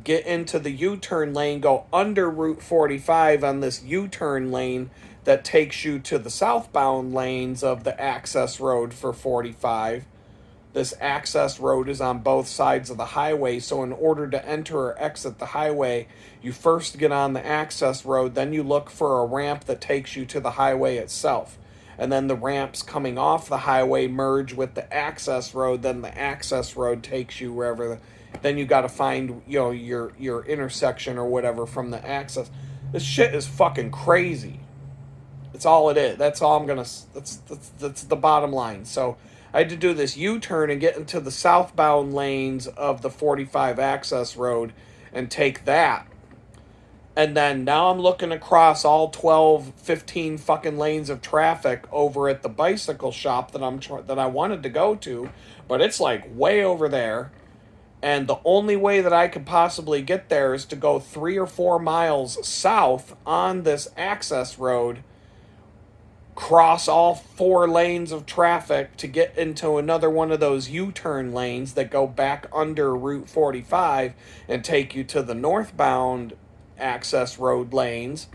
S1: get into the U-turn lane, go under Route 45 on this U-turn lane that takes you to the southbound lanes of the access road for 45. This access road is on both sides of the highway, so in order to enter or exit the highway, you first get on the access road, then you look for a ramp that takes you to the highway itself. And then the ramps coming off the highway merge with the access road, then the access road takes you wherever. Then you got to find, your intersection or whatever from the access. This shit is fucking crazy. It's all it is. That's all I'm gonna. That's the bottom line. So I had to do this U-turn and get into the southbound lanes of the 45 access road and take that. And then now I'm looking across all 12, 15 fucking lanes of traffic over at the bicycle shop that I wanted to go to, but it's like way over there. And the only way that I could possibly get there is to go 3 or 4 miles south on this access road, cross all 4 lanes of traffic to get into another one of those U-turn lanes that go back under Route 45 and take you to the northbound access road lanes,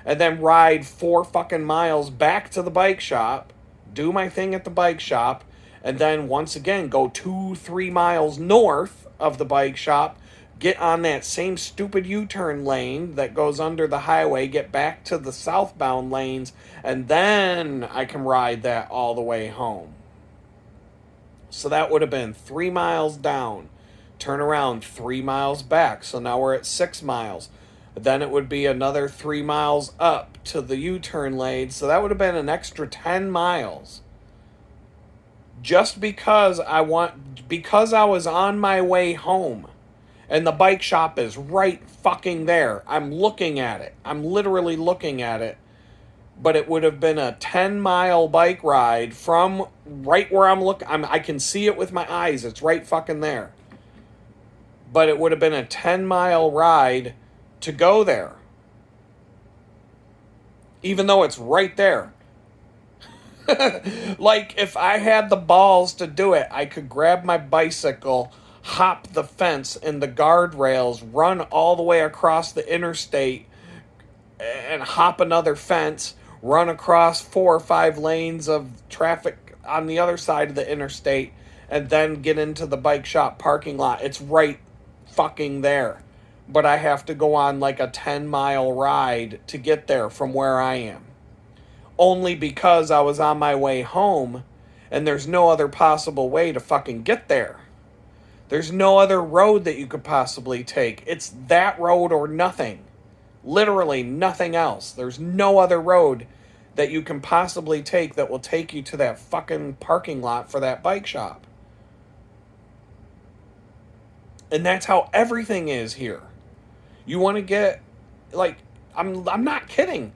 S1: and then ride 4 fucking miles back to the bike shop, do my thing at the bike shop, and then once again go 2-3 miles north of the bike shop, get on that same stupid U-turn lane that goes under the highway, get back to the southbound lanes, and then I can ride that all the way home. So that would have been 3 miles down, turn around 3 miles back. So now we're at 6 miles. Then it would be another 3 miles up to the U-turn lane. So that would have been an extra 10 miles. Just because I was on my way home. And the bike shop is right fucking there. I'm looking at it. I'm literally looking at it. But it would have been a 10-mile bike ride from right where I'm looking. I can see it with my eyes. It's right fucking there. But it would have been a 10-mile ride to go there. Even though it's right there. Like, if I had the balls to do it, I could grab my bicycle, hop the fence and the guardrails, run all the way across the interstate, and hop another fence, run across 4 or 5 lanes of traffic on the other side of the interstate, and then get into the bike shop parking lot. It's right fucking there. But I have to go on like a 10-mile ride to get there from where I am. Only because I was on my way home, and there's no other possible way to fucking get there. There's no other road that you could possibly take. It's that road or nothing. Literally nothing else. There's no other road that you can possibly take that will take you to that fucking parking lot for that bike shop. And that's how everything is here. You want to get, like, I'm not kidding.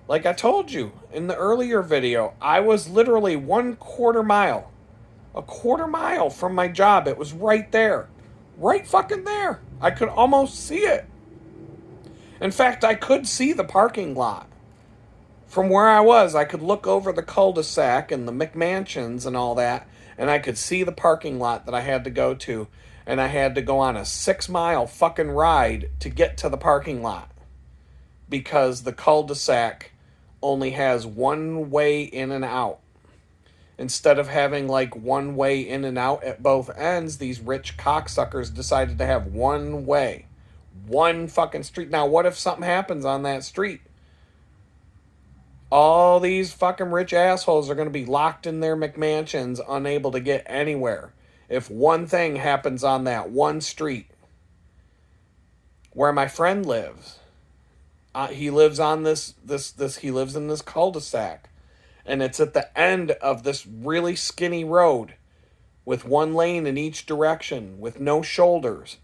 S1: Like I told you in the earlier video, I was literally 1/4 mile. A 1/4 mile from my job. It was right there. Right fucking there. I could almost see it. In fact, I could see the parking lot. From where I was, I could look over the cul-de-sac and the McMansions and all that, and I could see the parking lot that I had to go to, and I had to go on a 6-mile fucking ride to get to the parking lot. Because the cul-de-sac only has one way in and out. Instead of having like one way in and out at both ends, these rich cocksuckers decided to have one way. One fucking street. Now, what if something happens on that street? All these fucking rich assholes are going to be locked in their McMansions, unable to get anywhere. If one thing happens on that one street where my friend lives, he lives on he lives in this cul-de-sac. And it's at the end of this really skinny road with one lane in each direction with no shoulders.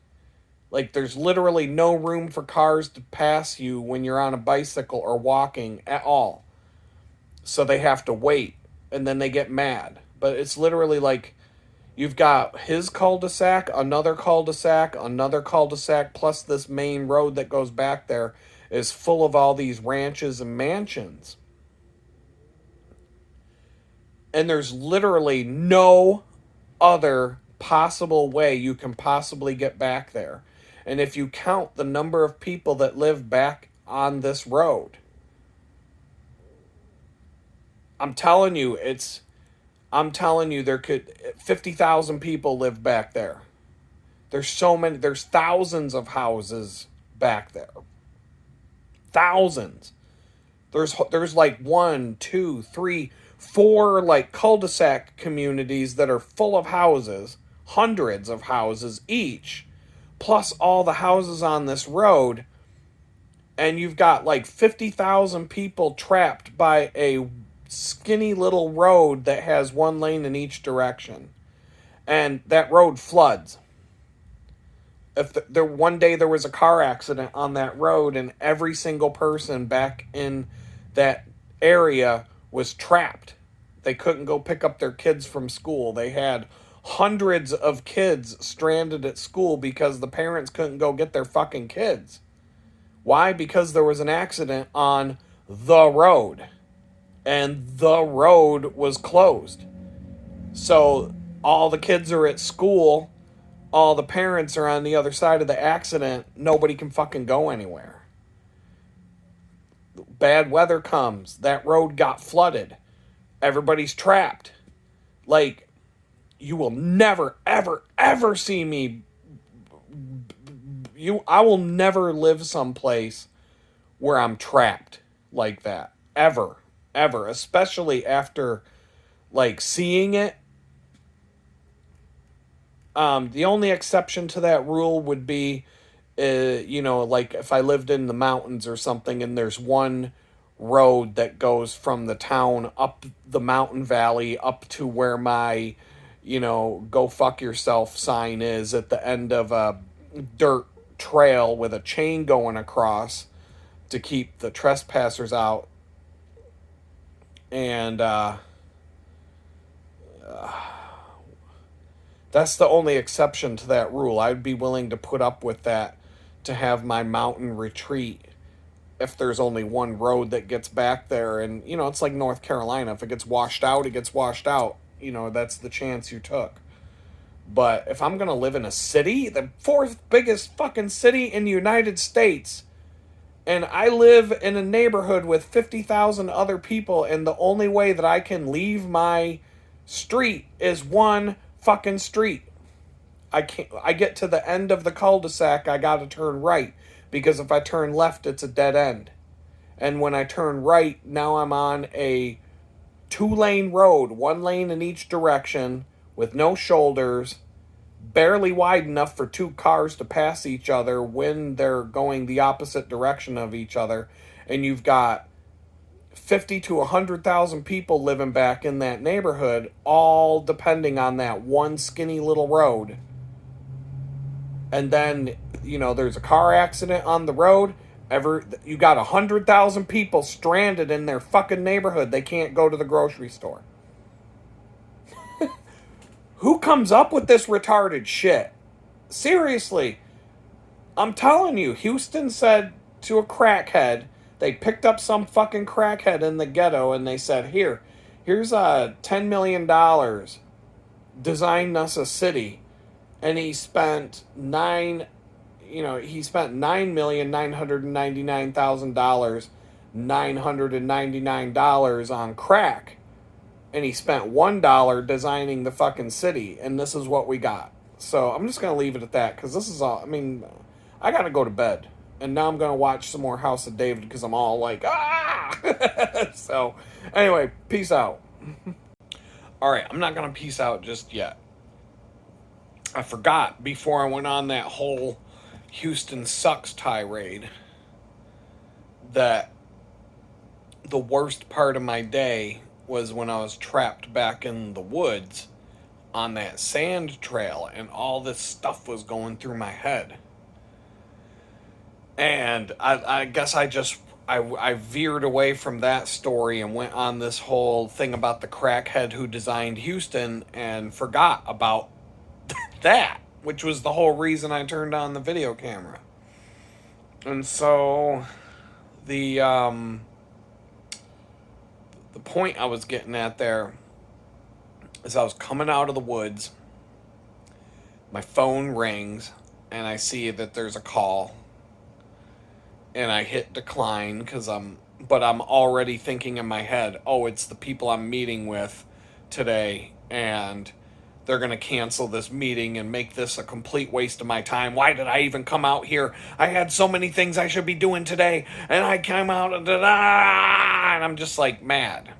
S1: Like, there's literally no room for cars to pass you when you're on a bicycle or walking at all. So they have to wait, and then they get mad. But it's literally like, you've got his cul-de-sac, another cul-de-sac, another cul-de-sac, plus this main road that goes back there is full of all these ranches and mansions. And there's literally no other possible way you can possibly get back there. And if you count the number of people that live back on this road, I'm telling you, there could 50,000 people live back there. There's thousands of houses back there. Thousands. There's like 1, 2, 3, 4 like cul-de-sac communities that are full of houses, hundreds of houses each, plus all the houses on this road, and you've got like 50,000 people trapped by a skinny little road that has one lane in each direction. And that road floods. If one day there was a car accident on that road and every single person back in that area was trapped. They couldn't go pick up their kids from school. They had hundreds of kids stranded at school because the parents couldn't go get their fucking kids. Why? Because there was an accident on the road. And the road was closed. So all the kids are at school. All the parents are on the other side of the accident. Nobody can fucking go anywhere. Bad weather comes. That road got flooded. Everybody's trapped. Like, you will never, ever, ever see me. I will never live someplace where I'm trapped like that. Ever. Ever. Especially after, like, seeing it. The only exception to that rule would be, like if I lived in the mountains or something and there's one road that goes from the town up the mountain valley up to where my, go fuck yourself sign is at the end of a dirt trail with a chain going across to keep the trespassers out. And that's the only exception to that rule. I'd be willing to put up with that to have my mountain retreat if there's only one road that gets back there. And, it's like North Carolina. If it gets washed out, it gets washed out. That's the chance you took. But if I'm going to live in a city, the fourth biggest fucking city in the United States, and I live in a neighborhood with 50,000 other people, and the only way that I can leave my street is one fucking street. I get to the end of the cul-de-sac, I gotta turn right, because if I turn left, it's a dead end. And when I turn right, now I'm on a 2-lane road, 1 lane in each direction, with no shoulders, barely wide enough for 2 cars to pass each other when they're going the opposite direction of each other. And you've got 50 to 100,000 people living back in that neighborhood, all depending on that one skinny little road. And then, there's a car accident on the road. You got 100,000 people stranded in their fucking neighborhood. They can't go to the grocery store. Who comes up with this retarded shit? Seriously. I'm telling you, Houston said to a crackhead, they picked up some fucking crackhead in the ghetto and they said, here's $10 million. Design us a city. And he spent $9,999,000, $999 on crack. And he spent $1 designing the fucking city, and this is what we got. So I'm just going to leave it at that, because this is all, I got to go to bed. And now I'm going to watch some more House of David, because I'm all like, ah! So, anyway, peace out. Alright, I'm not going to peace out just yet. I forgot, before I went on that whole Houston sucks tirade, that the worst part of my day was when I was trapped back in the woods on that sand trail and all this stuff was going through my head. And I guess I veered away from that story and went on this whole thing about the crackhead who designed Houston and forgot about that, which was the whole reason I turned on the video camera. And so the point I was getting at there is I was coming out of the woods, my phone rings, and I see that there's a call, and I hit decline but I'm already thinking in my head, oh, it's the people I'm meeting with today, and they're going to cancel this meeting and make this a complete waste of my time. Why did I even come out here? I had so many things I should be doing today, and I came out and I'm just like mad.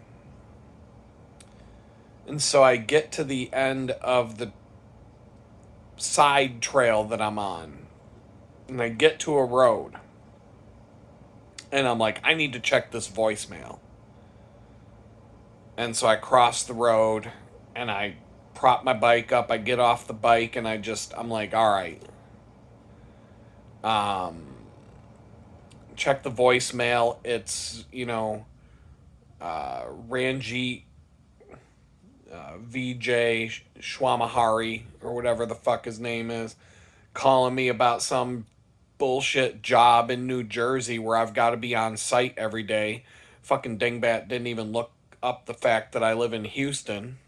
S1: And so I get to the end of the side trail that I'm on, and I get to a road, and I'm like, I need to check this voicemail. And so I cross the road, and I prop my bike up, I get off the bike, and I'm like, all right. Check the voicemail. It's, Ranjit VJ Shwamahari, or whatever the fuck his name is, calling me about some bullshit job in New Jersey where I've got to be on site every day. Fucking dingbat didn't even look up the fact that I live in Houston.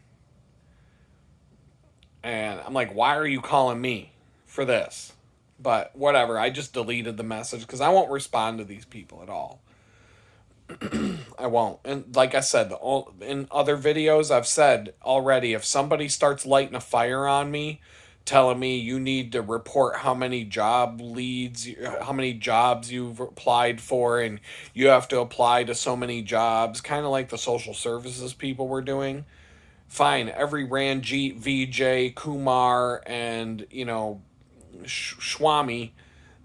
S1: And I'm like, why are you calling me for this? But whatever, I just deleted the message because I won't respond to these people at all. I won't. And like I said, in other videos I've said already, if somebody starts lighting a fire on me, telling me you need to report how many jobs you've applied for, and you have to apply to so many jobs, kind of like the social services people were doing, fine, every Ranjit, VJ, Kumar, and, Swami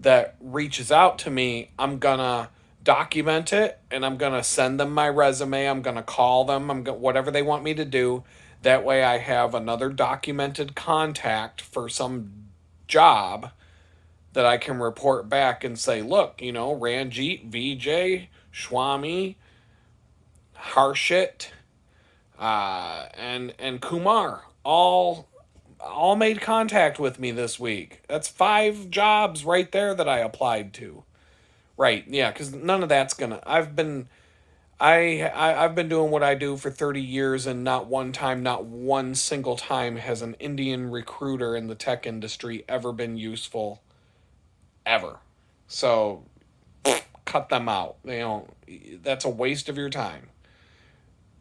S1: that reaches out to me, I'm gonna document it and I'm gonna send them my resume. I'm gonna call them. Whatever they want me to do. That way, I have another documented contact for some job that I can report back and say, look, Ranjit, VJ, Swami, Harshit, and Kumar all made contact with me this week. That's 5 jobs right there that I applied to. Right, yeah, because none of that's gonna. I've been doing what I do for 30 years, and not one time, not one single time, has an Indian recruiter in the tech industry ever been useful, ever. So, cut them out. That's a waste of your time.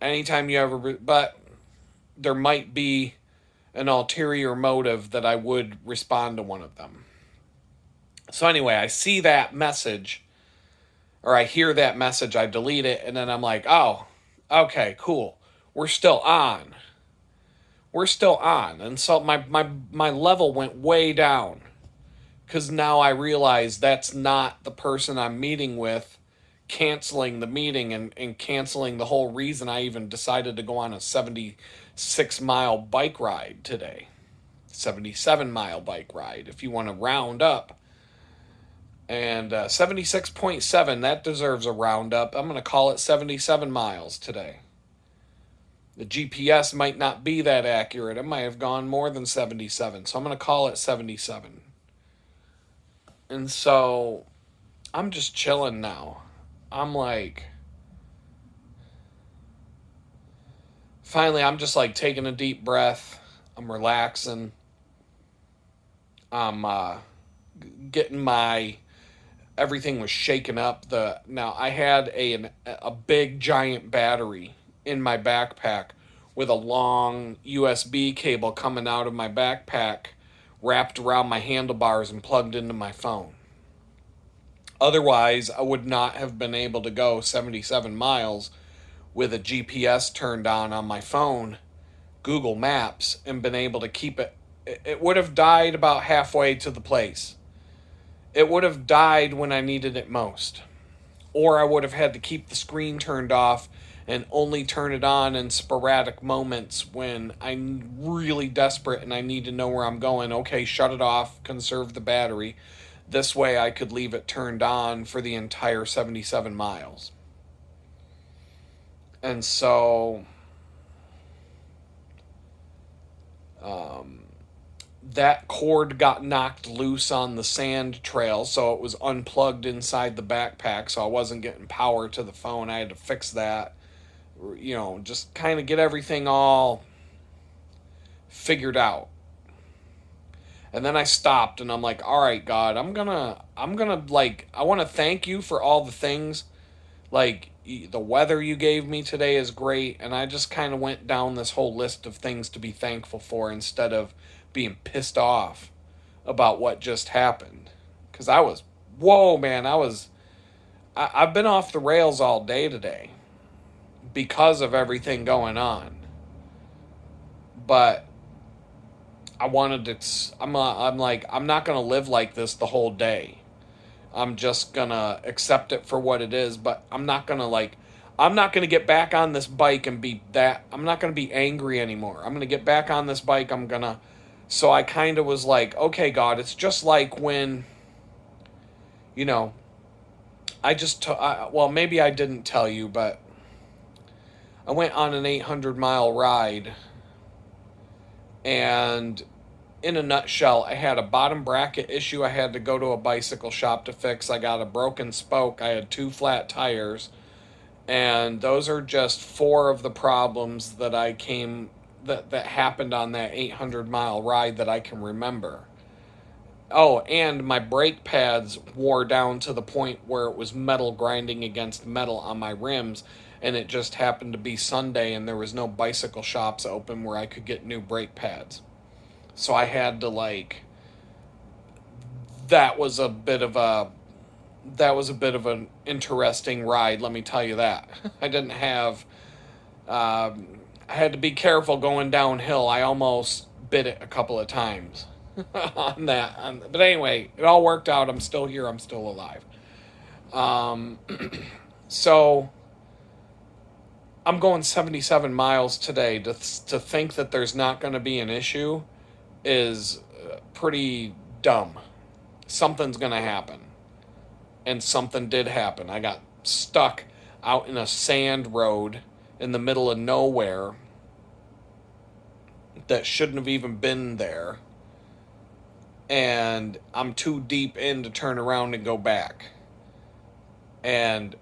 S1: Anytime you ever, but there might be an ulterior motive that I would respond to one of them. So anyway, I see that message, or I hear that message, I delete it, and then I'm like, oh, okay, cool. We're still on. We're still on. And so my level went way down. Because now I realize that's not the person I'm meeting with, canceling the meeting and canceling the whole reason I even decided to go on a 76-mile bike ride today. 77-mile bike ride, if you want to round up. And 76.7, that deserves a roundup. I'm going to call it 77 miles today. The GPS might not be that accurate. It might have gone more than 77. So I'm going to call it 77. And so I'm just chilling now. I'm like, finally, I'm just like taking a deep breath. I'm relaxing. I'm getting my, everything was shaken up. Now I had a big giant battery in my backpack with a long USB cable coming out of my backpack, wrapped around my handlebars and plugged into my phone. Otherwise, I would not have been able to go 77 miles with a GPS turned on my phone, Google Maps, and been able to keep it. It would have died about halfway to the place. It would have died when I needed it most. Or I would have had to keep the screen turned off and only turn it on in sporadic moments when I'm really desperate and I need to know where I'm going. Okay, shut it off, conserve the battery. This way I could leave it turned on for the entire 77 miles. And so that cord got knocked loose on the sand trail, so it was unplugged inside the backpack, so I wasn't getting power to the phone. I had to fix that. Just kind of get everything all figured out. And then I stopped and I'm like, all right, God, I'm gonna like, I want to thank you for all the things. Like, the weather you gave me today is great. And I just kind of went down this whole list of things to be thankful for instead of being pissed off about what just happened. Because whoa, man, I've been off the rails all day today because of everything going on. But I'm like, I'm not going to live like this the whole day. I'm just going to accept it for what it is, but I'm not going to get back on this bike and I'm not going to be angry anymore. I'm going to get back on this bike. So I kind of was like, okay, God, it's just like when, well, maybe I didn't tell you, but I went on an 800-mile ride. And in a nutshell, I had a bottom bracket issue I had to go to a bicycle shop to fix. I got a broken spoke. I had 2 flat tires. And those are just 4 of the problems that that happened on that 800-mile ride that I can remember. Oh, and my brake pads wore down to the point where it was metal grinding against metal on my rims. And it just happened to be Sunday and there was no bicycle shops open where I could get new brake pads. So I had to that was a bit of an interesting ride, let me tell you that. I didn't have I had to be careful going downhill. I almost bit it a couple of times on that. But anyway, it all worked out. I'm still here. I'm still alive. So I'm going 77 miles today. To think that there's not going to be an issue is pretty dumb. Something's going to happen. And something did happen. I got stuck out in a sand road in the middle of nowhere that shouldn't have even been there. And I'm too deep in to turn around and go back. And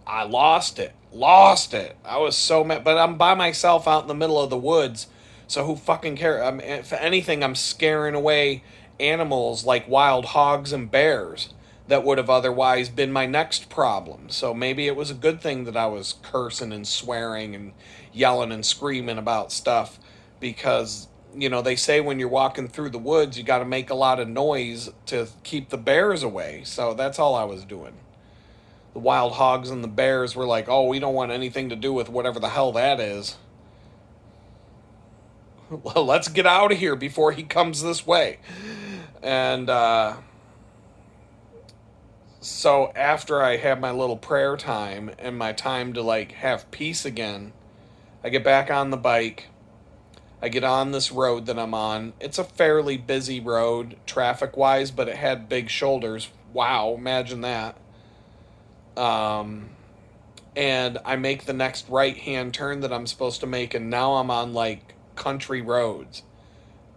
S1: I lost it. I was so mad. But I'm by myself out in the middle of the woods. So who fucking cares? I mean, if anything, I'm scaring away animals like wild hogs and bears that would have otherwise been my next problem. So maybe it was a good thing that I was cursing and swearing and yelling and screaming about stuff, because, you know, they say when you're walking through the woods, you got to make a lot of noise to keep the bears away. So that's all I was doing. The wild hogs and the bears were like, oh, we don't want anything to do with whatever the hell that is. Well, let's get out of here before he comes this way. And so after I have my little prayer time and my time to like have peace again, I get back on the bike. I get on this road that I'm on. It's a fairly busy road traffic wise, but it had big shoulders. Wow, imagine that. And I make the next right hand turn that I'm supposed to make, and now I'm on like country roads,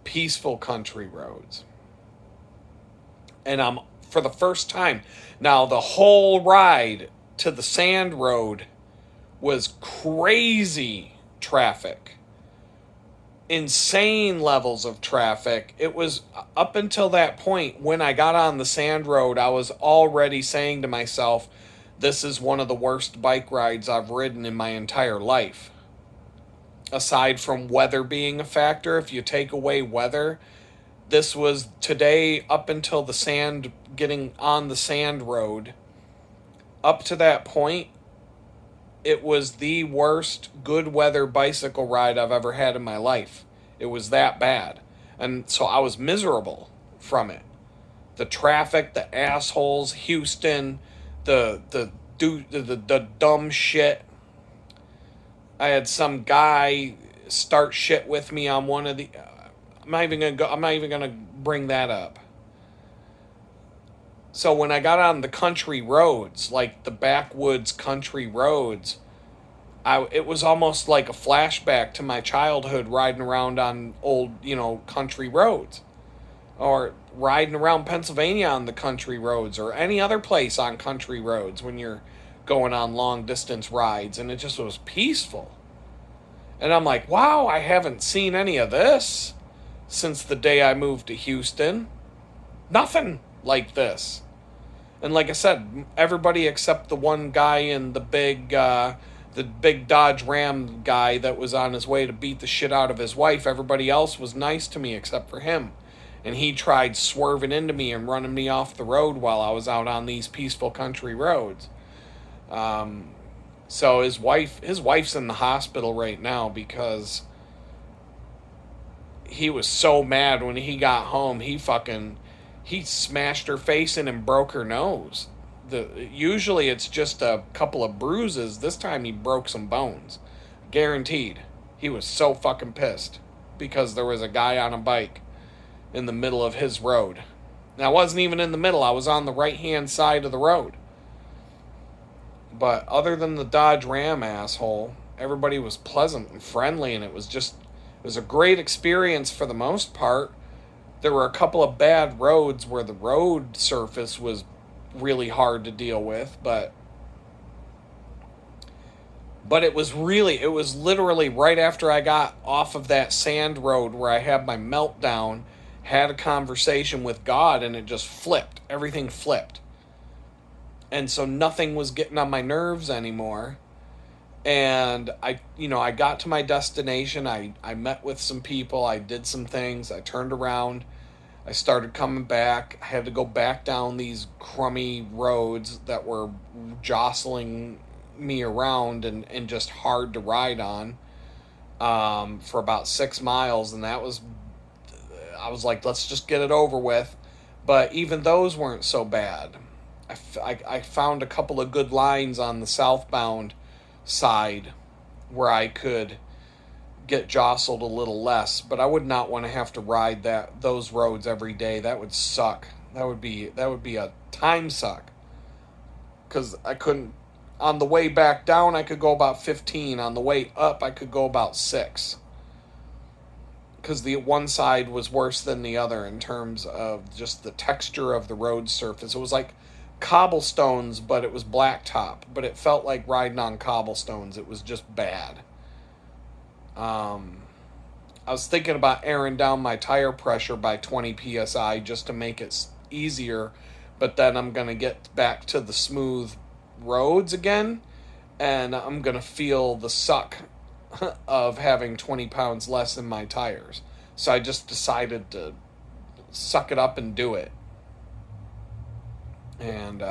S1: peaceful country roads. And I'm, for the first time, now the whole ride to the sand road was crazy traffic. Insane levels of traffic. It was up until that point when I got on the sand road, I was already saying to myself, this is one of the worst bike rides I've ridden in my entire life. Aside from weather being a factor, if you take away weather, this was today up until the sand, getting on the sand road. Up to that point, it was the worst good weather bicycle ride I've ever had in my life. It was that bad. And so I was miserable from it. The traffic, the assholes, Houston, the dumb shit. I had some guy start shit with me on one of the I'm not even gonna bring that up. So when I got on the country roads, like the backwoods country roads, it was almost like a flashback to my childhood riding around on old, country roads. Or riding around Pennsylvania on the country roads, or any other place on country roads when you're going on long distance rides, and it just was peaceful. And I'm like, wow, I haven't seen any of this since the day I moved to Houston. Nothing like this. And like I said, everybody except the one guy in the big Dodge Ram guy that was on his way to beat the shit out of his wife, everybody else was nice to me except for him. And he tried swerving into me and running me off the road while I was out on these peaceful country roads. So his wife's in the hospital right now because he was so mad when he got home. He smashed her face in and broke her nose. Usually it's just a couple of bruises. This time he broke some bones. Guaranteed. He was so fucking pissed because there was a guy on a bike in the middle of his road. Now, I wasn't even in the middle. I was on the right-hand side of the road. But other than the Dodge Ram asshole, everybody was pleasant and friendly, and it was a great experience for the most part. There were a couple of bad roads where the road surface was really hard to deal with, but it was literally right after I got off of that sand road where I had my meltdown, had a conversation with God, and it just flipped. Everything flipped. And so nothing was getting on my nerves anymore. And I got to my destination. I met with some people. I did some things. I turned around. I started coming back. I had to go back down these crummy roads that were jostling me around and just hard to ride on. for about 6 miles, and I was like, let's just get it over with. But even those weren't so bad. I found a couple of good lines on the southbound side where I could get jostled a little less, but I would not want to have to ride those roads every day. That would suck. That would be a time suck. Cuz I couldn't, on the way back down I could go about 15, on the way up I could go about 6. Cuz the one side was worse than the other in terms of just the texture of the road surface. It was like cobblestones, but it was blacktop, but it felt like riding on cobblestones. It was just bad. I was thinking about airing down my tire pressure by 20 psi just to make it easier, but then I'm going to get back to the smooth roads again, and I'm going to feel the suck of having 20 pounds less in my tires. So I just decided to suck it up and do it. And,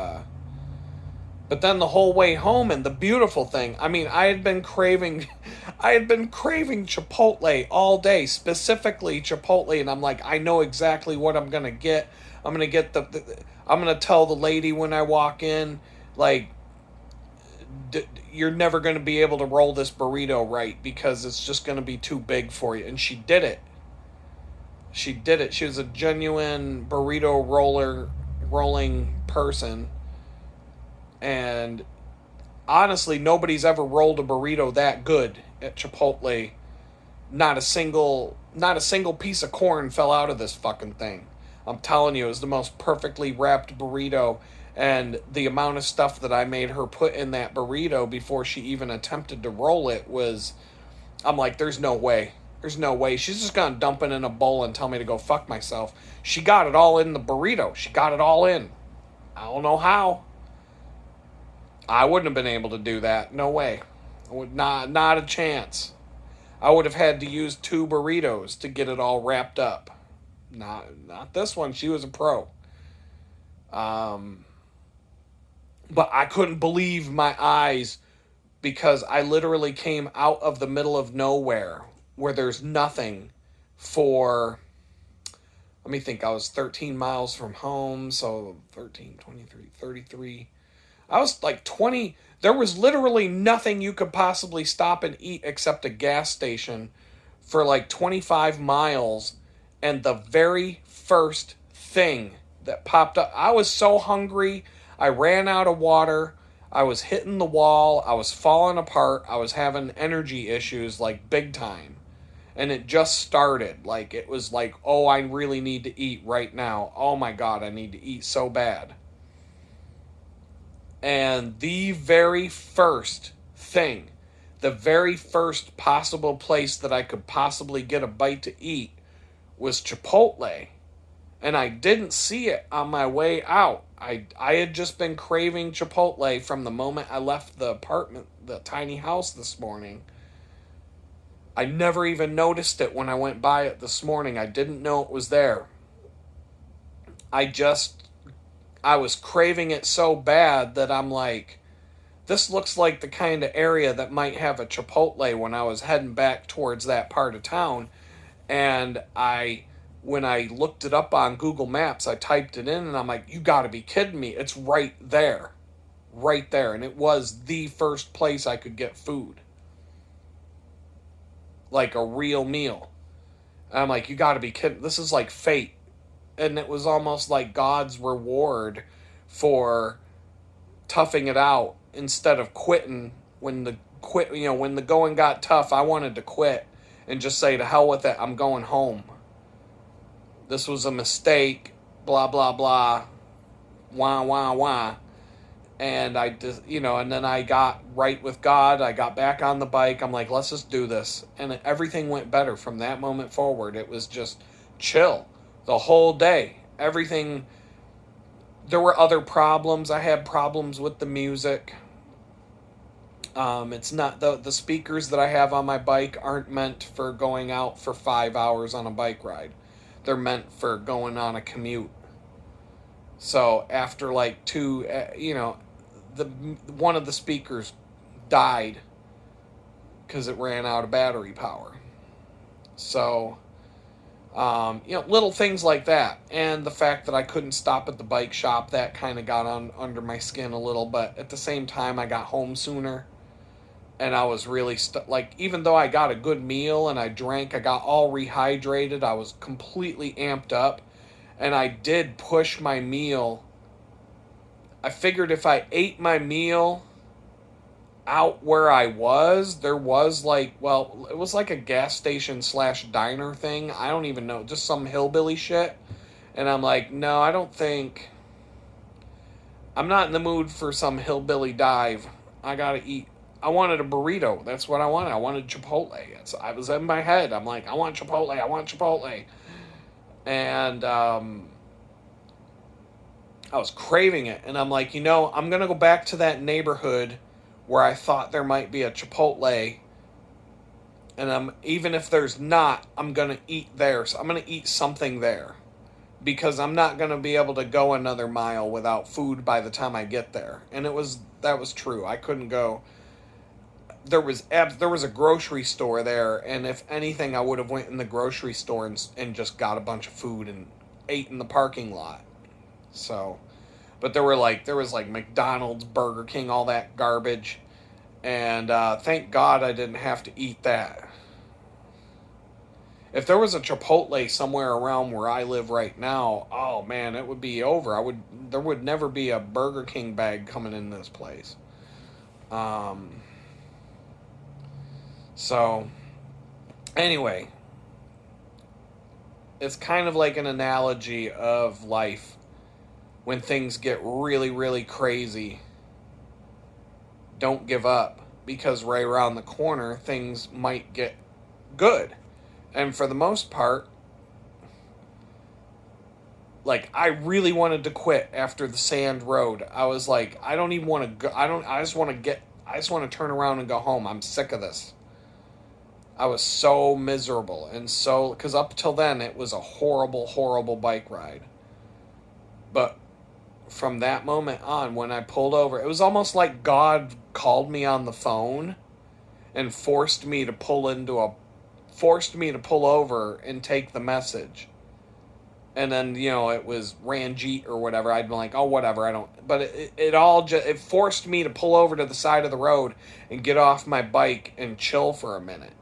S1: but then the whole way home, and the beautiful thing, I mean, I had been craving Chipotle all day, specifically Chipotle, and I'm like, I know exactly what I'm gonna get. I'm gonna get I'm gonna tell the lady when I walk in, like, you're never gonna be able to roll this burrito right because it's just gonna be too big for you. And she did it. She did it. She was a genuine burrito rolling person. And honestly, nobody's ever rolled a burrito that good at Chipotle. Not a single piece of corn fell out of this fucking thing. I'm telling you, it was the most perfectly wrapped burrito, and the amount of stuff that I made her put in that burrito before she even attempted to roll it was, I'm like, there's no way. There's no way. She's just gonna dump it in a bowl and tell me to go fuck myself. She got it all in the burrito. She got it all in. I don't know how. I wouldn't have been able to do that. No way. I would not a chance. I would have had to use 2 burritos to get it all wrapped up. Not this one. She was a pro. But I couldn't believe my eyes because I literally came out of the middle of nowhere where there's nothing for, let me think, I was 13 miles from home, so 13, 23, 33. I was like 20. There was literally nothing you could possibly stop and eat except a gas station for like 25 miles. And the very first thing that popped up, I was so hungry. I ran out of water. I was hitting the wall. I was falling apart. I was having energy issues like big time. And it just started. Like, it was like, oh, I really need to eat right now. Oh my God, I need to eat so bad. And the very first thing, the very first possible place that I could possibly get a bite to eat was Chipotle. And I didn't see it on my way out. I had just been craving Chipotle from the moment I left the apartment, the tiny house this morning. I never even noticed it when I went by it this morning. I didn't know it was there. I was craving it so bad that I'm like, this looks like the kind of area that might have a Chipotle when I was heading back towards that part of town. And when I looked it up on Google Maps, I typed it in and I'm like, you gotta be kidding me. It's right there. Right there. And it was the first place I could get food. Like a real meal. And I'm like, you gotta be kidding. This is like fate. And it was almost like God's reward for toughing it out instead of quitting when the going got tough. I wanted to quit and just say, to hell with it, I'm going home. This was a mistake, blah, blah, blah, wah, wah, wah. And I just, and then I got right with God. I got back on the bike. I'm like, let's just do this. And everything went better from that moment forward. It was just chill the whole day. Everything, there were other problems. I had problems with the music. It's not, the speakers that I have on my bike aren't meant for going out for 5 hours on a bike ride. They're meant for going on a commute. So after like 2, one of the speakers died because it ran out of battery power. So, little things like that. And the fact that I couldn't stop at the bike shop, that kind of got under my skin a little. But at the same time, I got home sooner. And I was really, even though I got a good meal and I drank, I got all rehydrated, I was completely amped up. And I did push my meal. I figured if I ate my meal out where I was, there was it was like a gas station / diner thing. I don't even know, just some hillbilly shit. And I'm like, no, I don't think, I'm not in the mood for some hillbilly dive. I gotta eat. I wanted a burrito. That's what I wanted. I wanted Chipotle. I was in my head. I'm like, I want Chipotle. I want Chipotle. And I was craving it. And I'm like, I'm going to go back to that neighborhood where I thought there might be a Chipotle. And even if there's not, I'm going to eat there. So I'm going to eat something there. Because I'm not going to be able to go another mile without food by the time I get there. And that was true. I couldn't go. There was a grocery store there, and if anything, I would have went in the grocery store and just got a bunch of food and ate in the parking lot. So, but there was McDonald's, Burger King, all that garbage, and thank God I didn't have to eat that. If there was a Chipotle somewhere around where I live right now, oh man, it would be over. There would never be a Burger King bag coming in this place. So, anyway, it's kind of like an analogy of life. When things get really, really crazy, don't give up, because right around the corner, things might get good. And for the most part, I really wanted to quit after the sand road. I was like, I don't even want to go. I just want to turn around and go home. I'm sick of this. I was so miserable, because up till then it was a horrible, horrible bike ride. But from that moment on, when I pulled over, it was almost like God called me on the phone and forced me to pull over and take the message. And then, it was Ranjit or whatever. I'd been like, oh, whatever, I don't. But it forced me to pull over to the side of the road and get off my bike and chill for a minute.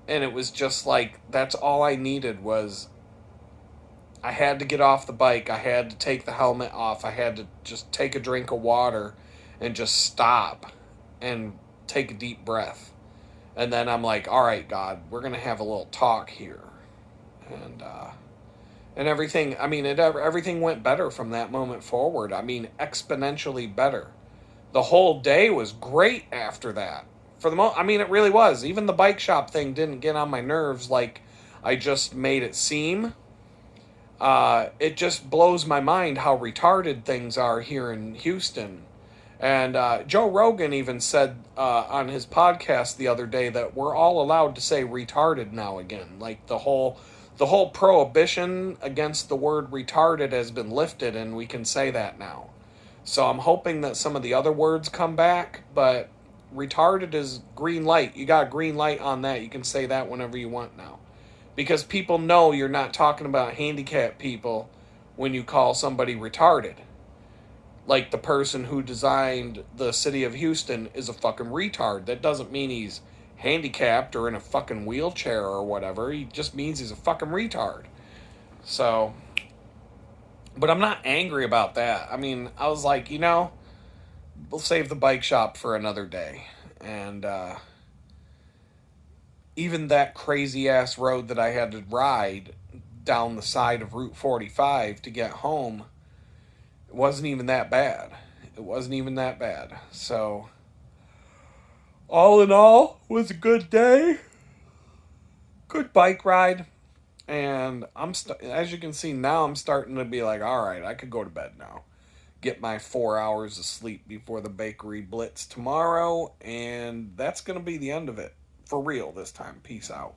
S1: And it was just that's all I needed was, I had to get off the bike. I had to take the helmet off. I had to just take a drink of water and just stop and take a deep breath. And then I'm like, all right, God, we're going to have a little talk here. And everything, everything went better from that moment forward. Exponentially better. The whole day was great after that. For the it really was. Even the bike shop thing didn't get on my nerves like I just made it seem. It just blows my mind how retarded things are here in Houston. And Joe Rogan even said on his podcast the other day that we're all allowed to say retarded now again. The whole prohibition against the word retarded has been lifted, and we can say that now. So I'm hoping that some of the other words come back, but retarded is green light. You got a green light on that. You can say that whenever you want now. Because people know you're not talking about handicapped people when you call somebody retarded. Like the person who designed the city of Houston is a fucking retard. That doesn't mean he's handicapped or in a fucking wheelchair or whatever. He just means he's a fucking retard. So, but I'm not angry about that. I was like, we'll save the bike shop for another day. And even that crazy ass road that I had to ride down the side of Route 45 to get home, it wasn't even that bad. So, all in all, was a good day. Good bike ride. And as you can see now, I'm starting to be like, all right, I could go to bed now. Get my 4 hours of sleep before the bakery blitz tomorrow. And that's going to be the end of it. For real this time. Peace out.